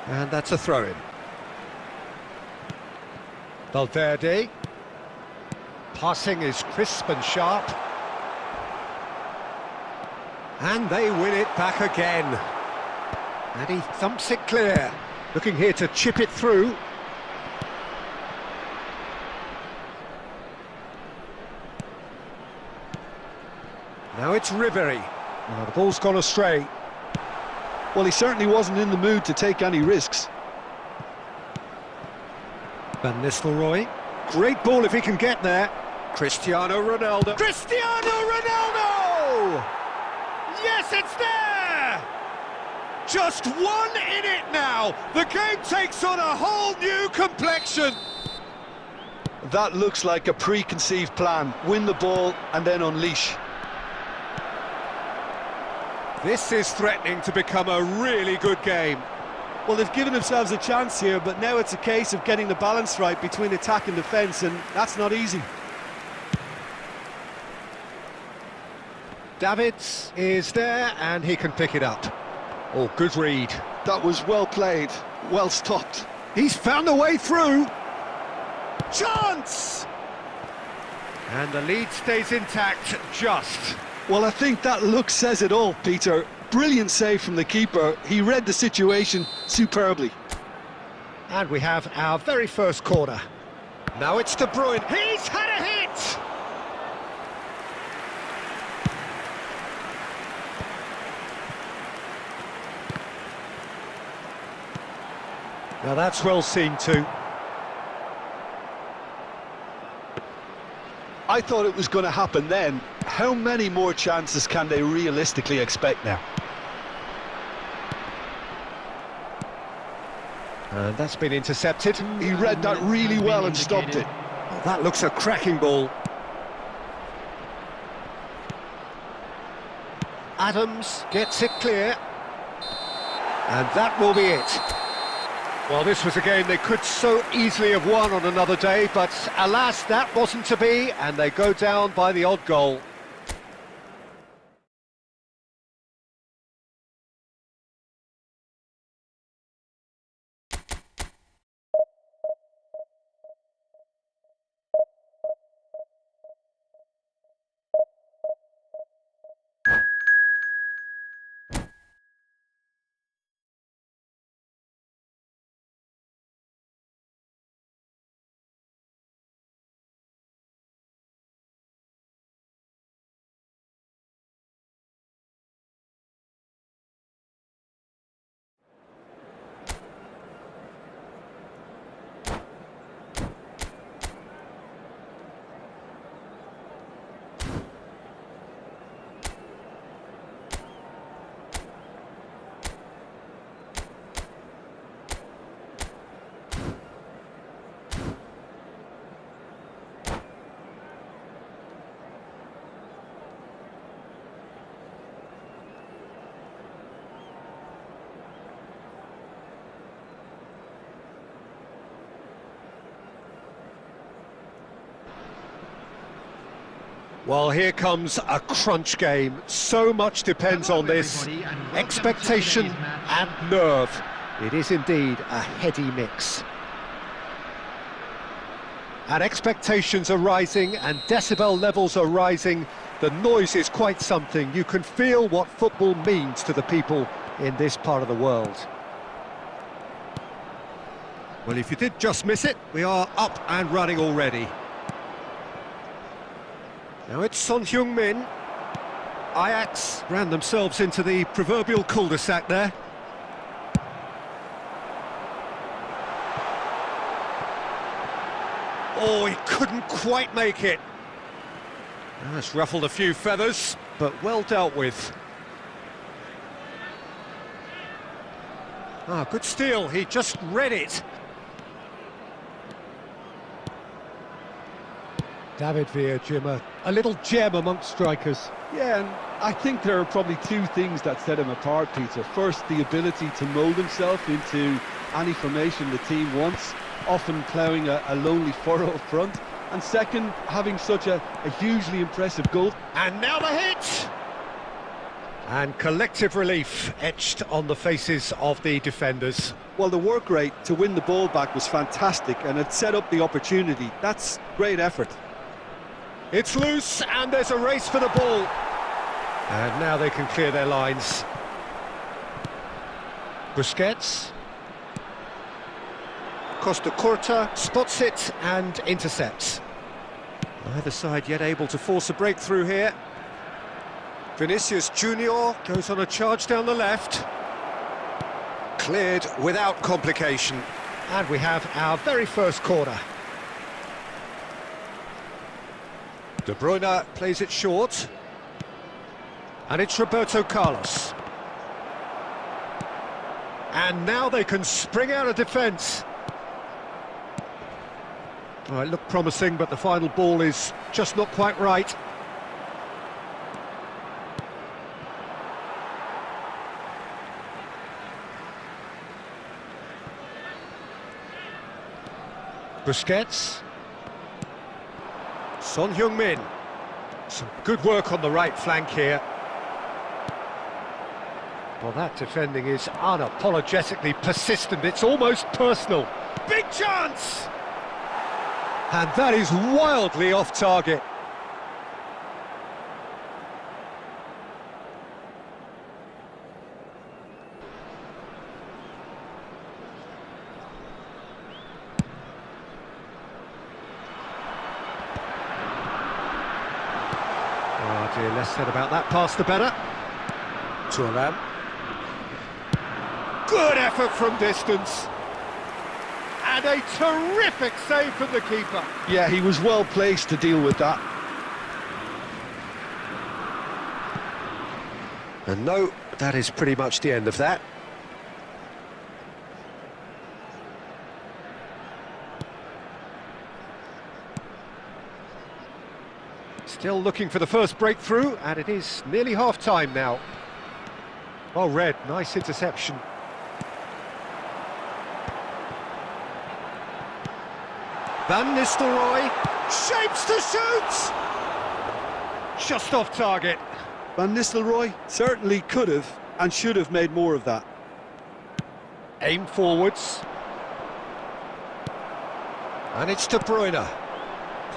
And that's a throw-in. Valverde. Passing is crisp and sharp. And they win it back again. And he thumps it clear. Looking here to chip it through. Now it's Ribery. Oh, the ball's gone astray. Well, he certainly wasn't in the mood to take any risks. Van Nistelrooy. Great ball if he can get there. Cristiano Ronaldo. Cristiano Ronaldo! Yes, it's there! Just one in it now. The game takes on a whole new complexion. That looks like a preconceived plan. Win the ball and then unleash. This is threatening to become a really good game. Well, they've given themselves a chance here, but now it's a case of getting the balance right between attack and defence, and that's not easy. Davids is there, and he can pick it up. Oh, good read. That was well played, well stopped. He's found a way through. Chance! And the lead stays intact, just. Well, I think that look says it all, Peter. Brilliant save from the keeper. He read the situation superbly. And we have our very first corner. Now it's De Bruyne. He's had a hit! Now that's well seen too. I thought it was going to happen then. How many more chances can they realistically expect now? And that's been intercepted. He read that really well and stopped it. Oh, that looks a cracking ball. Adams gets it clear. And that will be it. Well, this was a game they could so easily have won on another day, but alas, that wasn't to be, and they go down by the odd goal. Well, here comes a crunch game. So much depends on this. Expectation and nerve. It is indeed a heady mix. And expectations are rising and decibel levels are rising. The noise is quite something. You can feel what football means to the people in this part of the world. Well, if you did just miss it, we are up and running already. Now it's Son Heung-min. Ajax ran themselves into the proverbial cul-de-sac there. Oh, he couldn't quite make it. That's ruffled a few feathers, but well dealt with. Ah, good steal, he just read it. David Villa, Jim, a little gem amongst strikers. Yeah, and I think there are probably two things that set him apart, Peter. First, the ability to mould himself into any formation the team wants, often ploughing a lonely furrow up front. And second, having such a hugely impressive goal. And now the hit! And collective relief etched on the faces of the defenders. Well, the work rate to win the ball back was fantastic, and it set up the opportunity. That's great effort. It's loose, and there's a race for the ball. And now they can clear their lines. Busquets. Costa Curta spots it and intercepts. Neither side yet able to force a breakthrough here. Vinicius Junior goes on a charge down the left. Cleared without complication. And we have our very first corner. De Bruyne plays it short. And it's Roberto Carlos. And now they can spring out of defence. Oh, it looked promising, but the final ball is just not quite right. Busquets. Son Heung-min. Some good work on the right flank here. Well, that defending is unapologetically persistent. It's almost personal. Big chance! And that is wildly off target. Oh dear, less said about that pass the better. Thuram. Good effort from distance. And a terrific save from the keeper. Yeah, he was well placed to deal with that. And no, that is pretty much the end of that. Still looking for the first breakthrough, and it is nearly half-time now. Well read, nice interception. Van Nistelrooy shapes to shoot! Just off target. Van Nistelrooy certainly could have and should have made more of that. Aim forwards. And it's De Bruyne.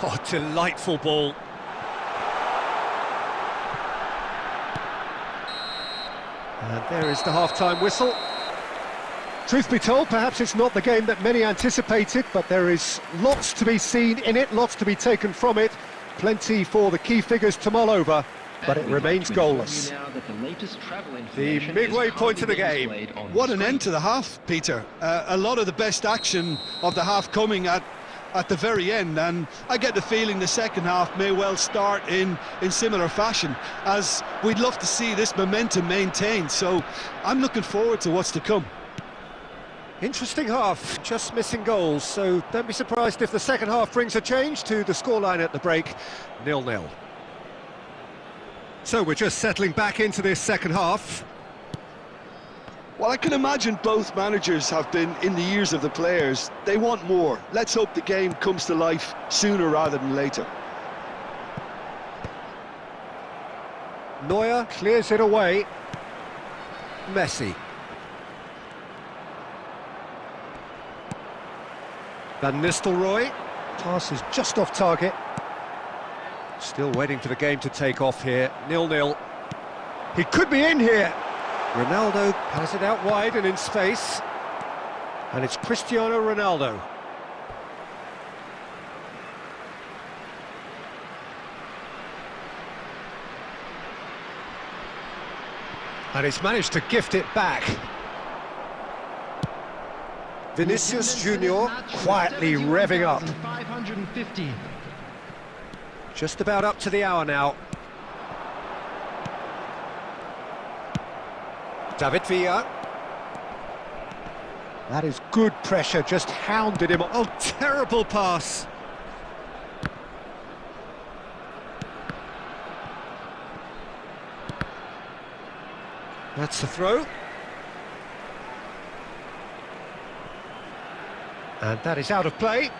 Oh, delightful ball. And there is the half-time whistle. Truth be told, perhaps it's not the game that many anticipated, but there is lots to be seen in it, lots to be taken from it. Plenty for the key figures to mull over, but it remains goalless. The midway point of the game. What an end to the half, Peter. A lot of the best action of the half coming at the very end, and I get the feeling the second half may well start in similar fashion, as we'd love to see this momentum maintained, so I'm looking forward to what's to come. Interesting half, just missing goals, so don't be surprised if the second half brings a change to the scoreline at the break, 0-0. So we're just settling back into this second half. Well, I can imagine both managers have been in the ears of the players. They want more. Let's hope the game comes to life sooner rather than later. Neuer clears it away. Messi. Van Nistelrooy. Pass is just off target. Still waiting for the game to take off here. 0-0. He could be in here. Ronaldo has it out wide and in space. And it's Cristiano Ronaldo. And he's managed to gift it back. Vinicius Junior quietly revving up. 550. Just about up to the hour now. David Villa. That is good pressure, just hounded him. Oh, terrible pass. That's the throw. And that is out of play.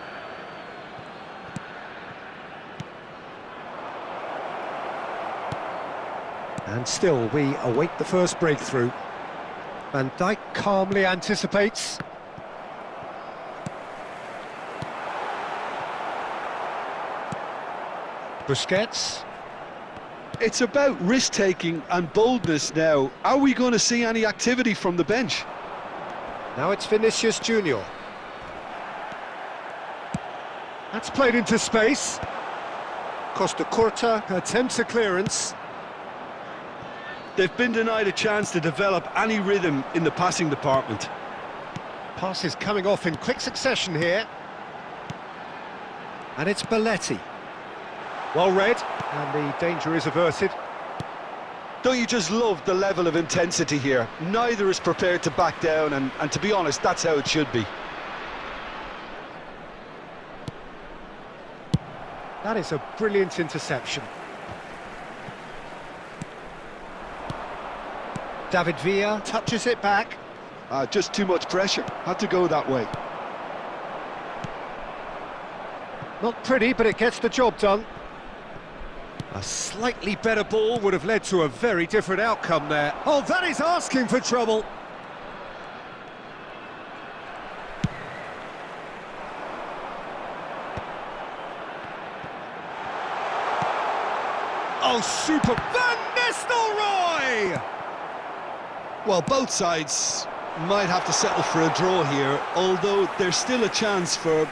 And still, we await the first breakthrough. Van Dijk calmly anticipates. Busquets. It's about risk-taking and boldness now. Are we going to see any activity from the bench? Now it's Vinicius Junior. That's played into space. Costa Curta attempts a clearance. They've been denied a chance to develop any rhythm in the passing department. Pass is coming off in quick succession here. And it's Belletti. Well read, and the danger is averted. Don't you just love the level of intensity here? Neither is prepared to back down, and to be honest, that's how it should be. That is a brilliant interception. David Villa touches it back. Just too much pressure. Had to go that way. Not pretty, but it gets the job done. A slightly better ball would have led to a very different outcome there. Oh, that is asking for trouble. Oh, super. Van Nistelrooy! Well, both sides might have to settle for a draw here, although there's still a chance for...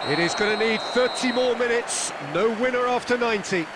It is going to need 30 more minutes. No winner after 90.